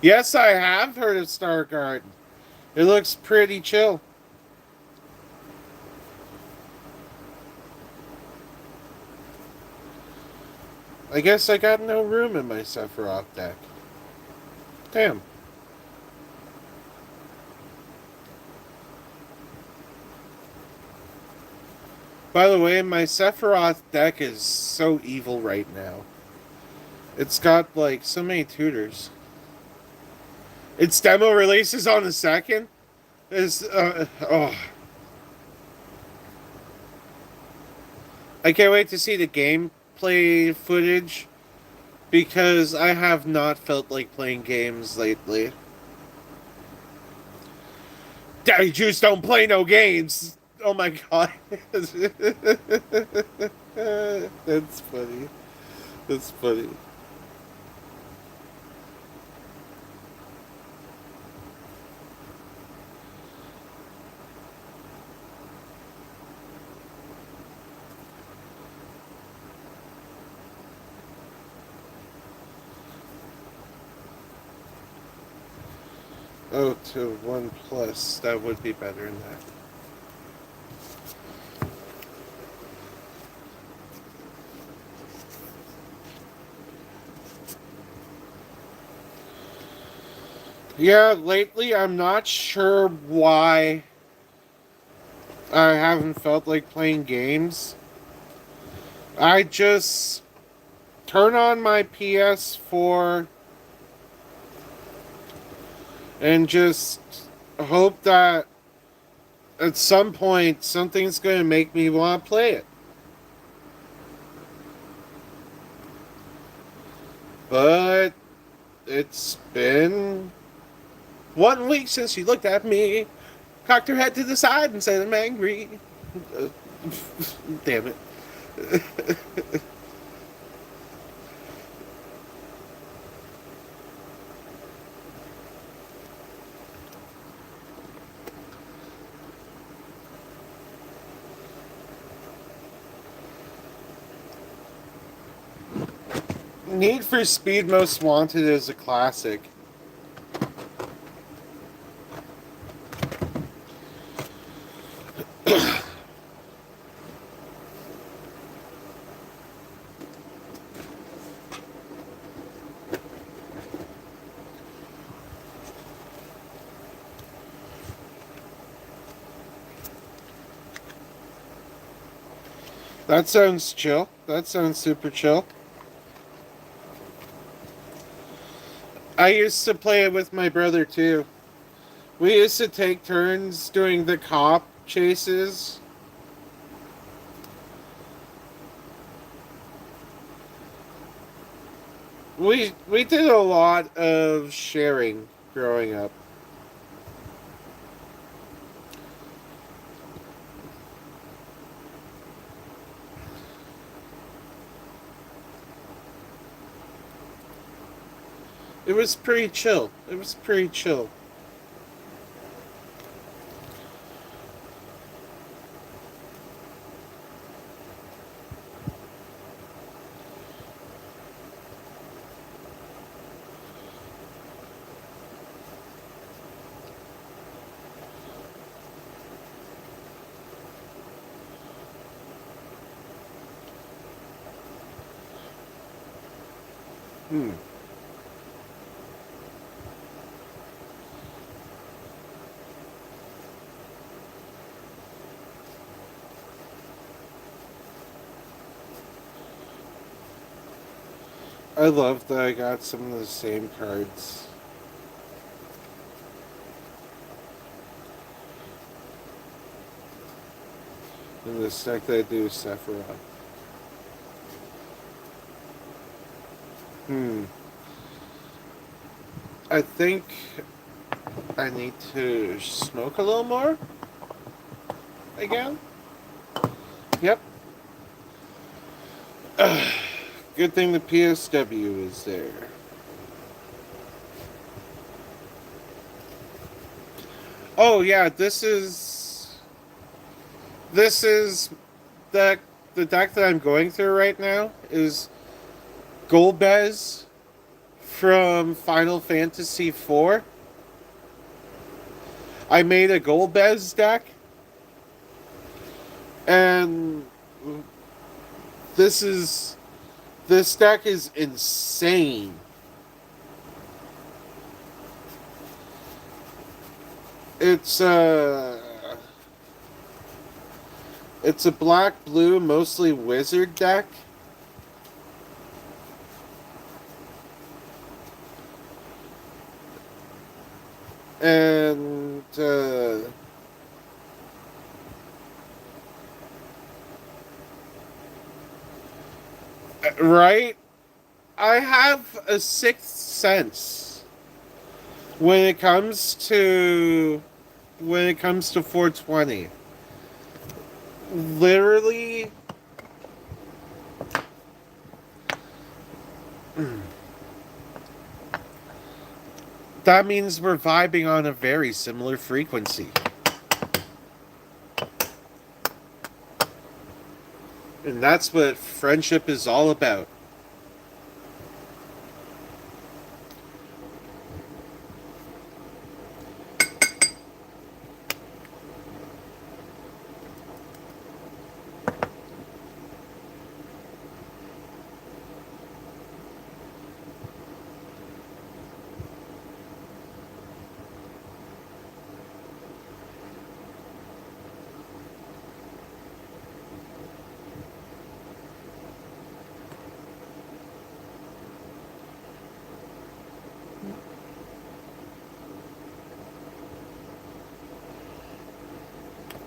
Yes, I have heard of Star Garden. It looks pretty chill. I guess I got no room in my Sephiroth deck. Damn. By the way, my Sephiroth deck is so evil right now. It's got like so many tutors. Its demo releases on the 2nd. Is oh, I can't wait to see the gameplay footage because I have not felt like playing games lately. Daddy Juice don't play no games. Oh my god. That's funny. That's funny. Oh, to 1 plus. That would be better than that. Yeah, lately I'm not sure why I haven't felt like playing games. I just turn on my PS4 and just hope that at some point something's going to make me want to play it. But it's been 1 week since she looked at me, cocked her head to the side, and said, "I'm angry." Uh, Damn it. Need for Speed Most Wanted is a classic. That sounds chill. That sounds super chill. I used to play it with my brother too. We used to take turns doing the cop chases. We did a lot of sharing growing up. It was pretty chill. It was pretty chill. Hmm. I love that I got some of the same cards. In this deck that I do Sephiroth. Hmm. I think I need to smoke a little more again. Yep. Good thing the PSW is there. Oh yeah, this is the the deck that I'm going through right now is Golbez from Final Fantasy IV. I made a Golbez deck, and this is this deck is insane. It's it's a black blue mostly wizard deck. And right, I have a sixth sense when it comes to 420. Literally, that means we're vibing on a very similar frequency. And that's what friendship is all about.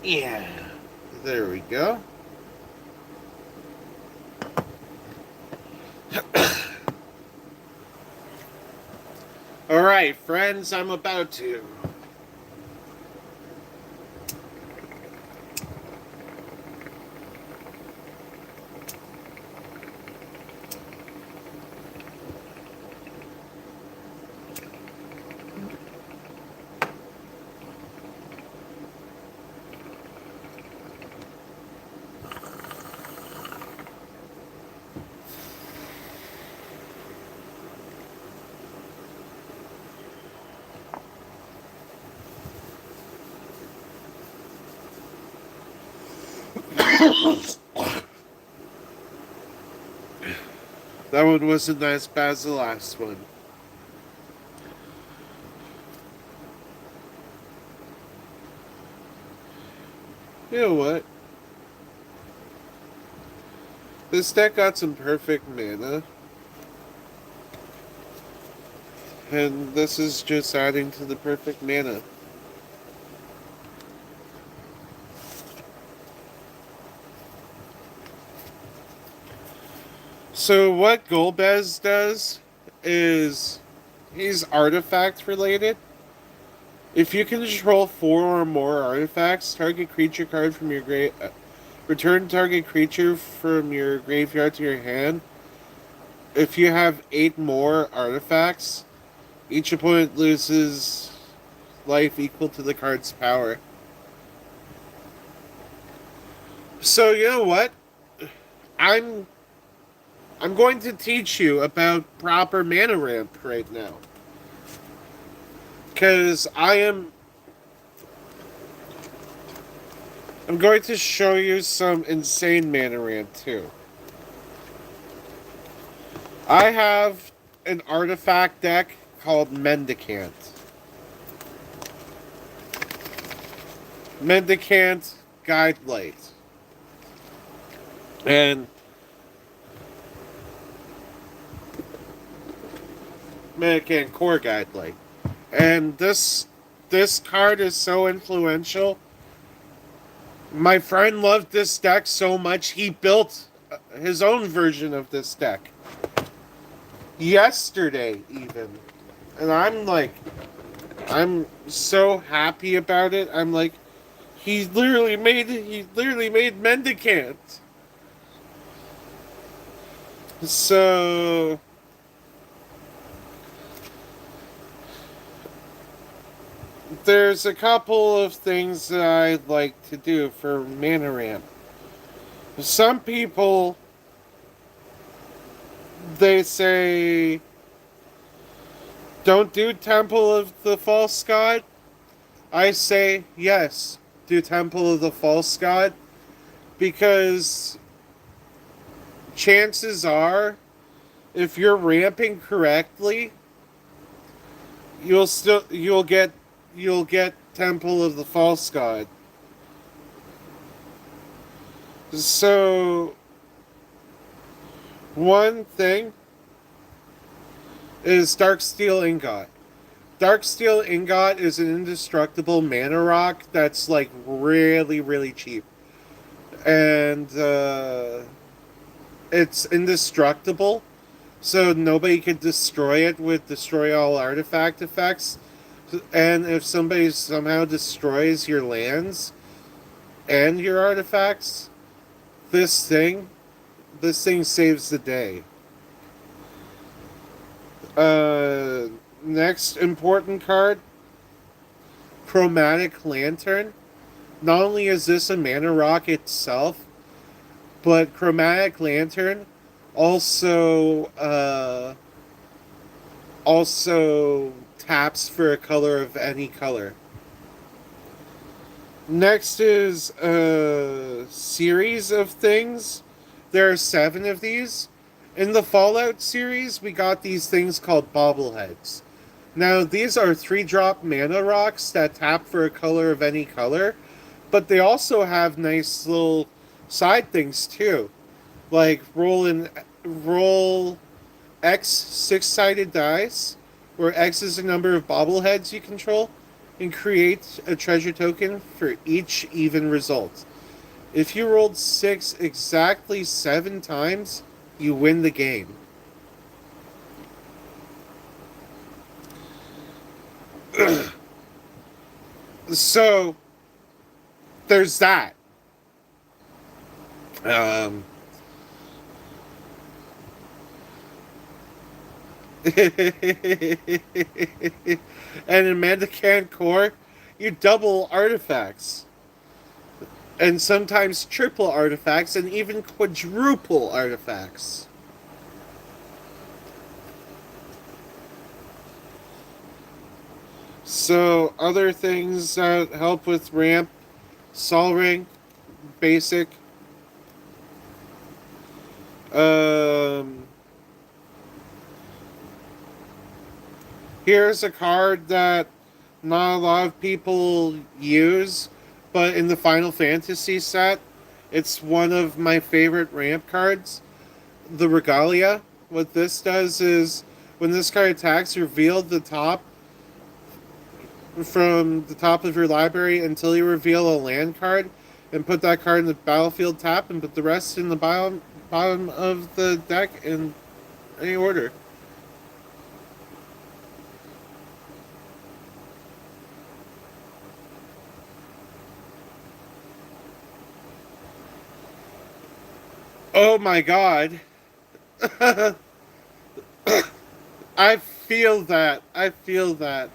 Yeah. There we go. All right, friends, I'm about to. That one wasn't as bad as the last one. You know what? This deck got some perfect mana, and this is just adding to the perfect mana. So what Golbez does is he's artifact related. If you control 4 or more artifacts, target creature card from your return target creature from your graveyard to your hand. If you have 8 more artifacts, each opponent loses life equal to the card's power. So you know what? I'm I'm going to teach you about proper mana ramp right now. Cause I'm going to show you some insane mana ramp too. I have an artifact deck called Mendicant. Mendicant Guide Light. And Mendicant Core Guide Light. And this card is so influential. My friend loved this deck so much he built his own version of this deck. Yesterday even. And I'm so happy about it. I'm like, he literally made Mendicant. So there's a couple of things that I like to do for mana ramp. Some people, they say, don't do Temple of the False God. I say, yes, do Temple of the False God. Because chances are, if you're ramping correctly, you'll get Temple of the False God. So one thing is Darksteel Ingot. Darksteel Ingot is an indestructible mana rock that's like really, really cheap. And it's indestructible, so nobody can destroy it with destroy all artifact effects. And if somebody somehow destroys your lands and your artifacts, this thing saves the day. Next important card, Chromatic Lantern. Not only is this a mana rock itself, but Chromatic Lantern also taps for a color of any color. Next is a series of things. There are 7 of these. In the Fallout series, we got these things called bobbleheads. Now, these are 3-drop mana rocks that tap for a color of any color, but they also have nice little side things too. Like roll X 6-sided dice, where X is the number of bobbleheads you control, and create a treasure token for each even result. If you rolled 6 exactly 7 times, you win the game. So, there's that. And in Mendicant Core, you double artifacts. And sometimes triple artifacts, and even quadruple artifacts. So, other things that help with ramp, Sol Ring, basic. Here's a card that not a lot of people use, but in the Final Fantasy set, It's one of my favorite ramp cards. The Regalia. What this does is when this card attacks, reveal the top from the top of your library until you reveal a land card and put that card in the battlefield tap and put the rest in the bottom of the deck in any order. Oh my god. I feel that. I feel that.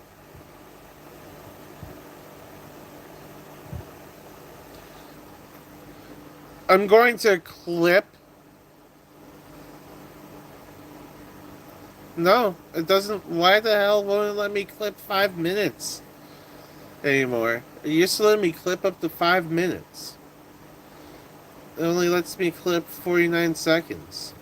I'm going to clip. No, it doesn't. Why the hell won't it let me clip 5 minutes anymore? It used to let me clip up to 5 minutes. It only lets me clip 49 seconds.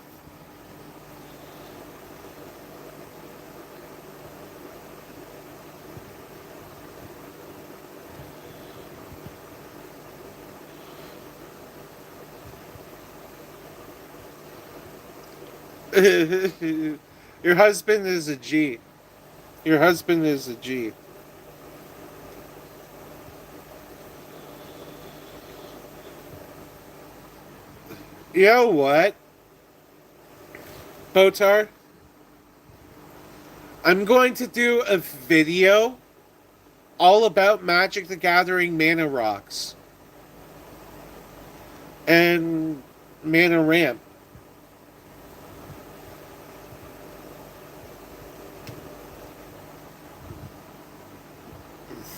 Your husband is a G. Your husband is a G. You know what, Botar? I'm going to do a video all about Magic the Gathering mana rocks and mana ramp.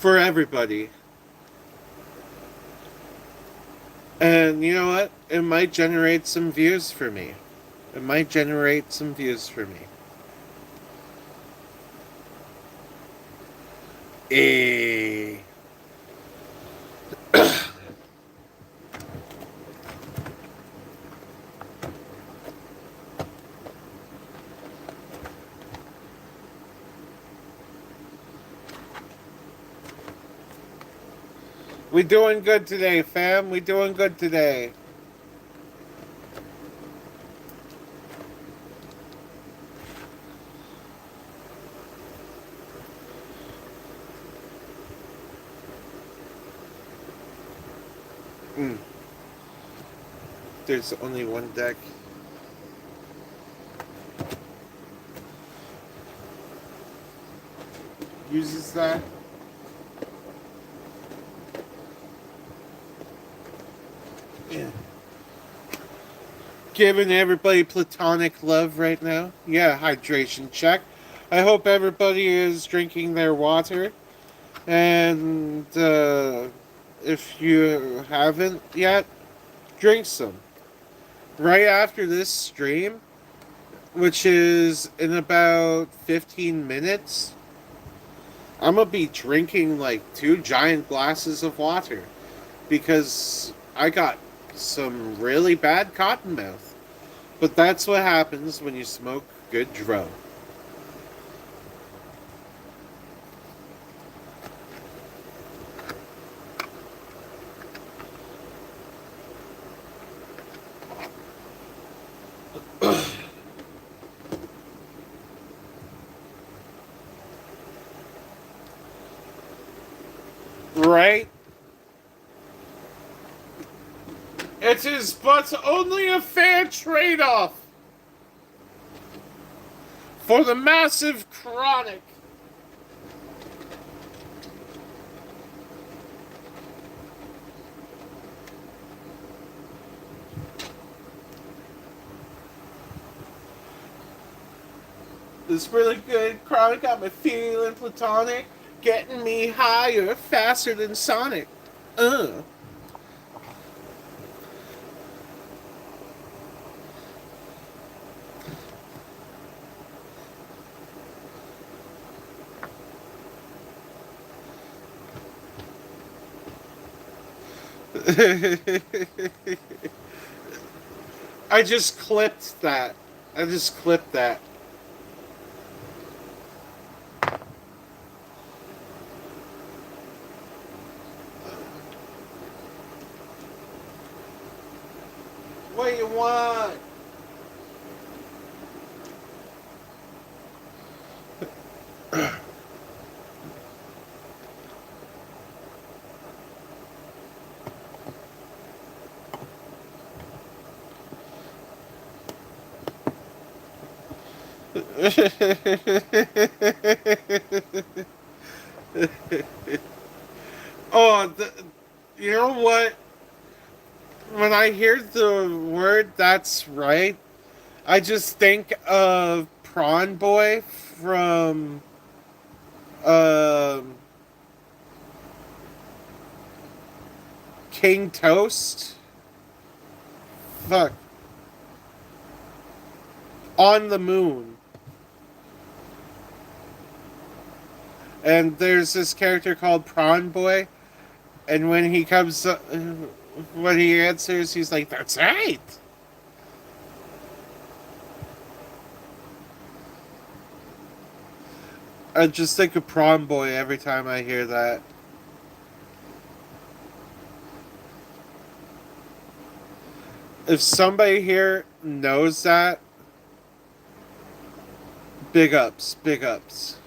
For everybody. And you know what? It might generate some views for me. It might generate some views for me. Eh. We doing good today, fam. We doing good today. Mm. There's only one deck. Uses that. Yeah. Giving everybody platonic love right now. Yeah, hydration check. I hope everybody is drinking their water. And if you haven't yet, drink some. Right after this stream, which is in about 15 minutes, I'm going to be drinking like 2 giant glasses of water because I got some really bad cotton mouth. But that's what happens when you smoke good dro. Right? It is but only a fair trade-off for the massive chronic. This really good chronic got me feeling platonic, getting me higher faster than Sonic. Uh. I just clipped that. I just clipped that. what you want. Oh, you know what? When I hear the word "that's right," I just think of Prawn Boy from um, King Toast. Fuck, on the moon. And there's this character called Prawn Boy, and when he comes, when he answers, he's like, "That's right." I just think of Prawn Boy every time I hear that. If somebody here knows that, big ups, big ups.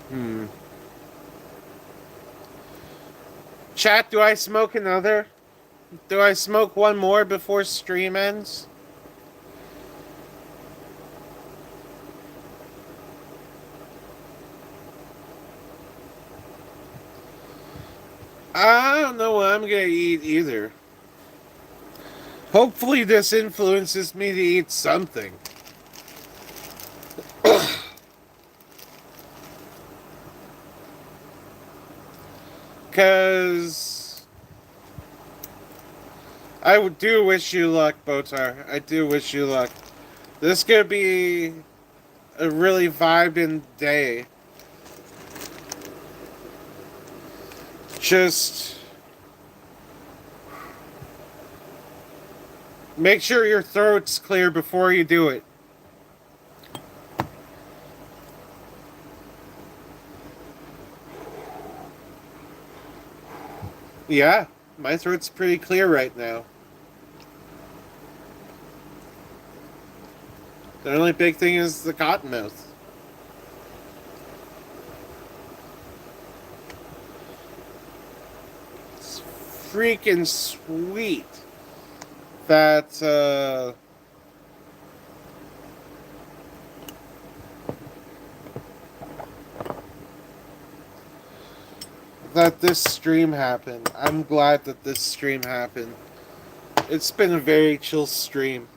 Hmm. Chat, do I smoke another? Do I smoke one more before stream ends? I don't know what I'm gonna eat either. Hopefully, this influences me to eat something. Because I do wish you luck, Botar. I do wish you luck. This could be a really vibing day. Just make sure your throat's clear before you do it. Yeah, my throat's pretty clear right now. The only big thing is the cottonmouth. It's freaking sweet that that this stream happened. I'm glad that this stream happened. It's been a very chill stream.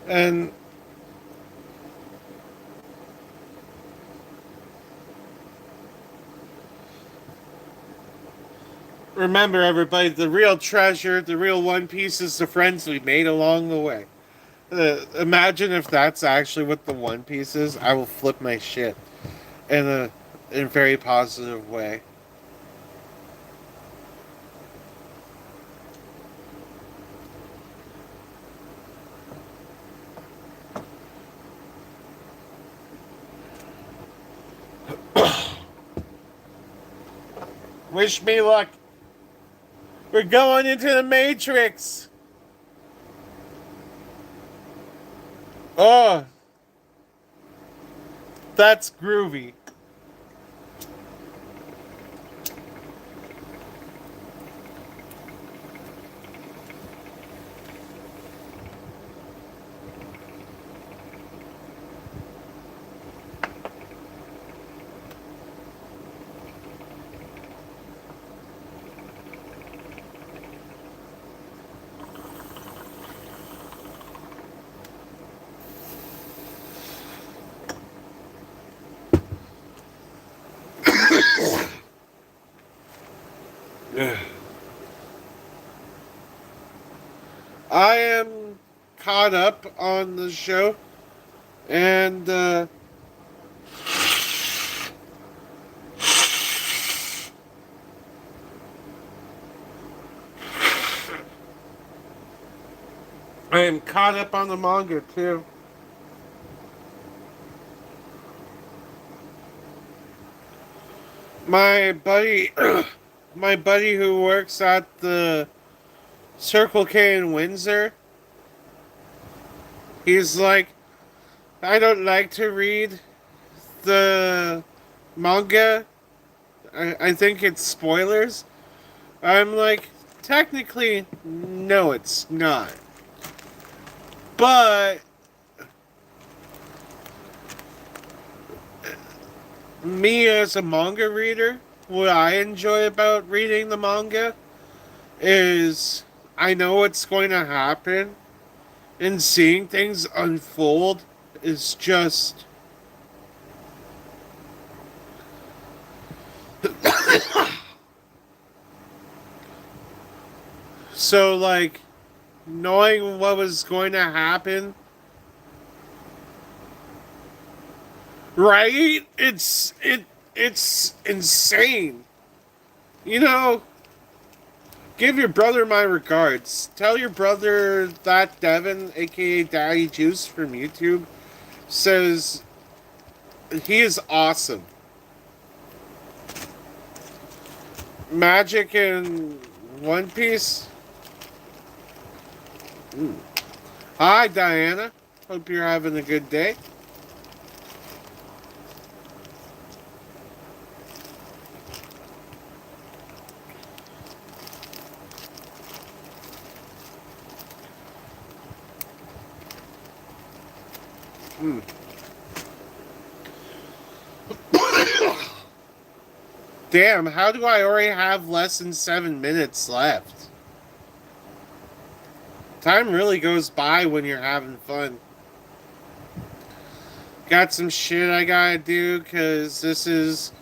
And remember, everybody, the real treasure, the real One Piece is the friends we made along the way. Imagine if that's actually what the One Piece is. I will flip my shit in a very positive way. Wish me luck. We're going into the Matrix. Oh, that's groovy. I am caught up on the show, and I am caught up on the manga too. My buddy, my buddy who works at the Circle K in Windsor, he's like, I don't like to read the manga. I think it's spoilers. I'm like, technically, no, it's not. But me as a manga reader, what I enjoy about reading the manga is I know what's going to happen, and seeing things unfold is just so like knowing what was going to happen, right? It's insane. You know, give your brother my regards. Tell your brother that Devin, aka Daddy Juice from YouTube, says he is awesome. Magic in One Piece. Ooh. Hi, Diana. Hope you're having a good day. Mm. Damn, how do I already have less than 7 minutes left? Time really goes by when you're having fun. Got some shit I gotta do because this is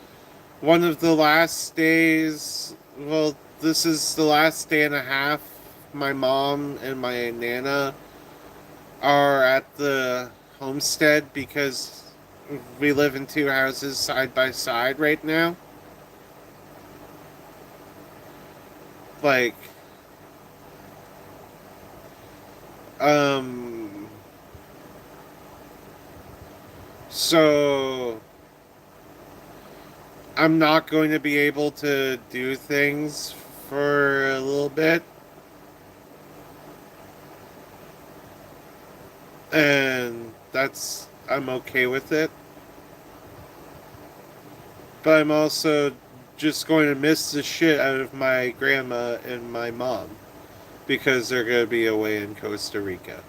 one of the last days. Well, this is the last day and a half. My mom and my nana are at the homestead because we live in two houses side by side right now. Like, so I'm not going to be able to do things for a little bit. And I'm okay with it. But I'm also just going to miss the shit out of my grandma and my mom because they're going to be away in Costa Rica.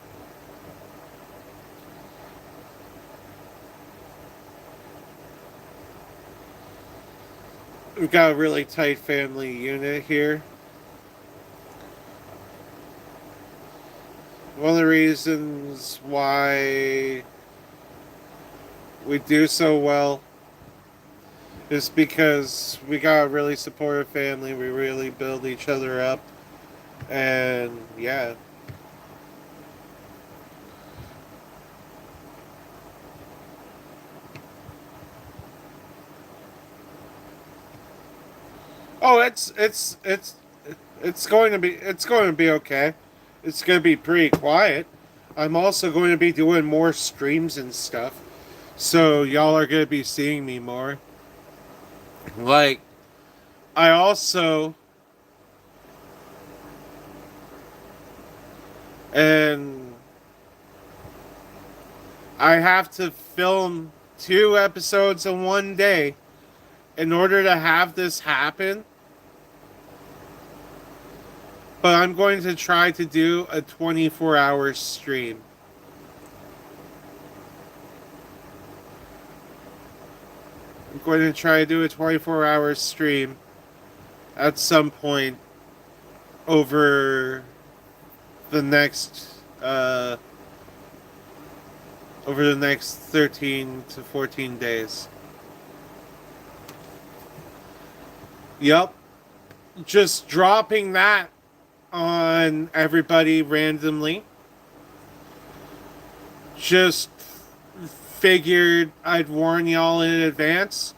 We've got a really tight family unit here. One of the reasons why we do so well is because we got a really supportive family. We really build each other up. And yeah. Oh, it's going to be okay. It's going to be pretty quiet. I'm also going to be doing more streams and stuff. So y'all are going to be seeing me more. Like, I also, and I have to film 2 episodes in one day in order to have this happen. But I'm going to try to do a 24-hour stream. I'm going to try to do a 24-hour stream at some point over the next 13 to 14 days. Yup. just dropping that on everybody randomly. Just figured I'd warn y'all in advance.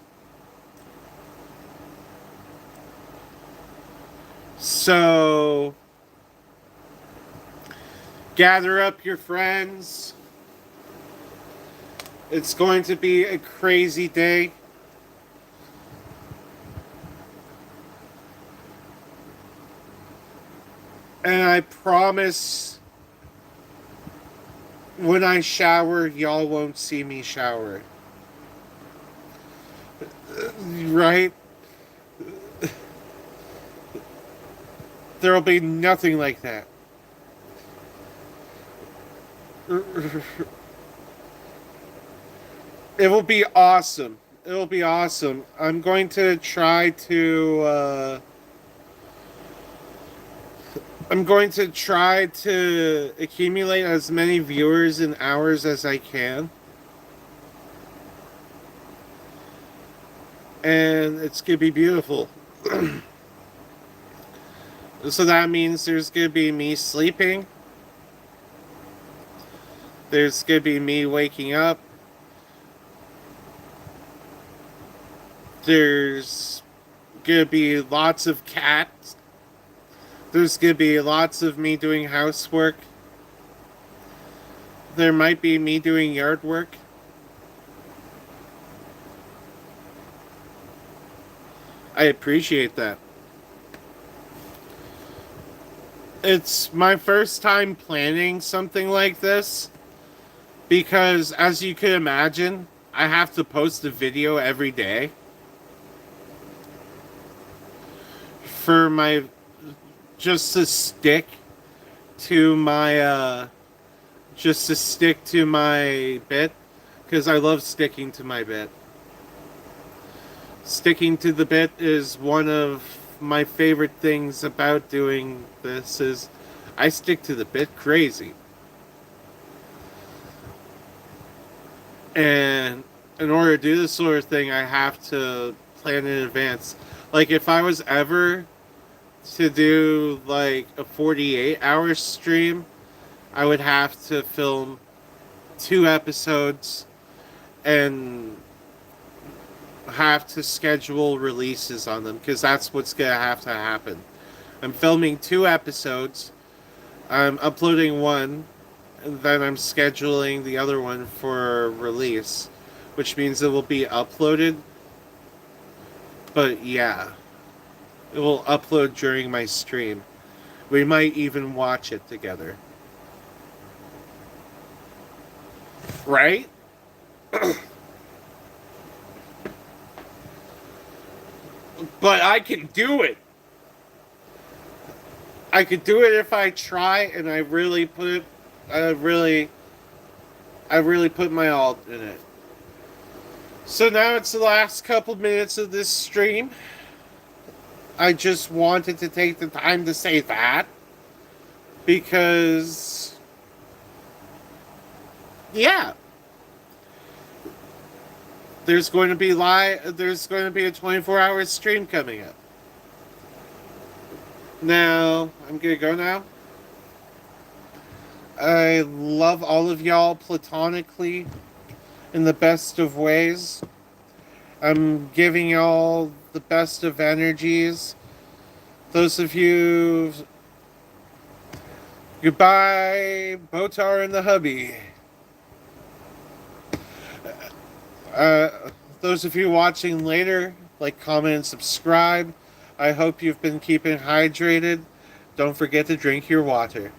So, gather up your friends. It's going to be a crazy day. And I promise when I shower, y'all won't see me shower. Right? There'll be nothing like that. It will be awesome. It will be awesome. I'm going to try to accumulate as many viewers and hours as I can. And it's going to be beautiful. So that means there's going to be me sleeping. There's going to be me waking up. There's going to be lots of cats. There's going to be lots of me doing housework. There might be me doing yard work. I appreciate that. It's my first time planning something like this because, as you can imagine, I have to post a video every day for my just to stick to my bit, because I love sticking to my bit. Sticking to the bit is one of my favorite things about doing this. Is I stick to the bit crazy. And in order to do this sort of thing, I have to plan in advance. Like, if I was ever to do like a 48-hour stream, I would have to film 2 episodes and have to schedule releases on them, because that's what's gonna have to happen. I'm filming 2 episodes, I'm uploading one, and then I'm scheduling the other one for release, which means it will be uploaded. But yeah, it will upload during my stream. We might even watch it together. Right? But I can do it. I could do it if I try, and I really put my all in it. So now it's the last couple minutes of this stream. I just wanted to take the time to say that, because yeah, there's going to be a 24-hour stream coming up. Now, I'm going to go now. I love all of y'all platonically in the best of ways. I'm giving y'all the best of energies. Those of you... Goodbye, Botar and the hubby. Those of you watching later, like, comment, and subscribe. I hope you've been keeping hydrated. Don't forget to drink your water.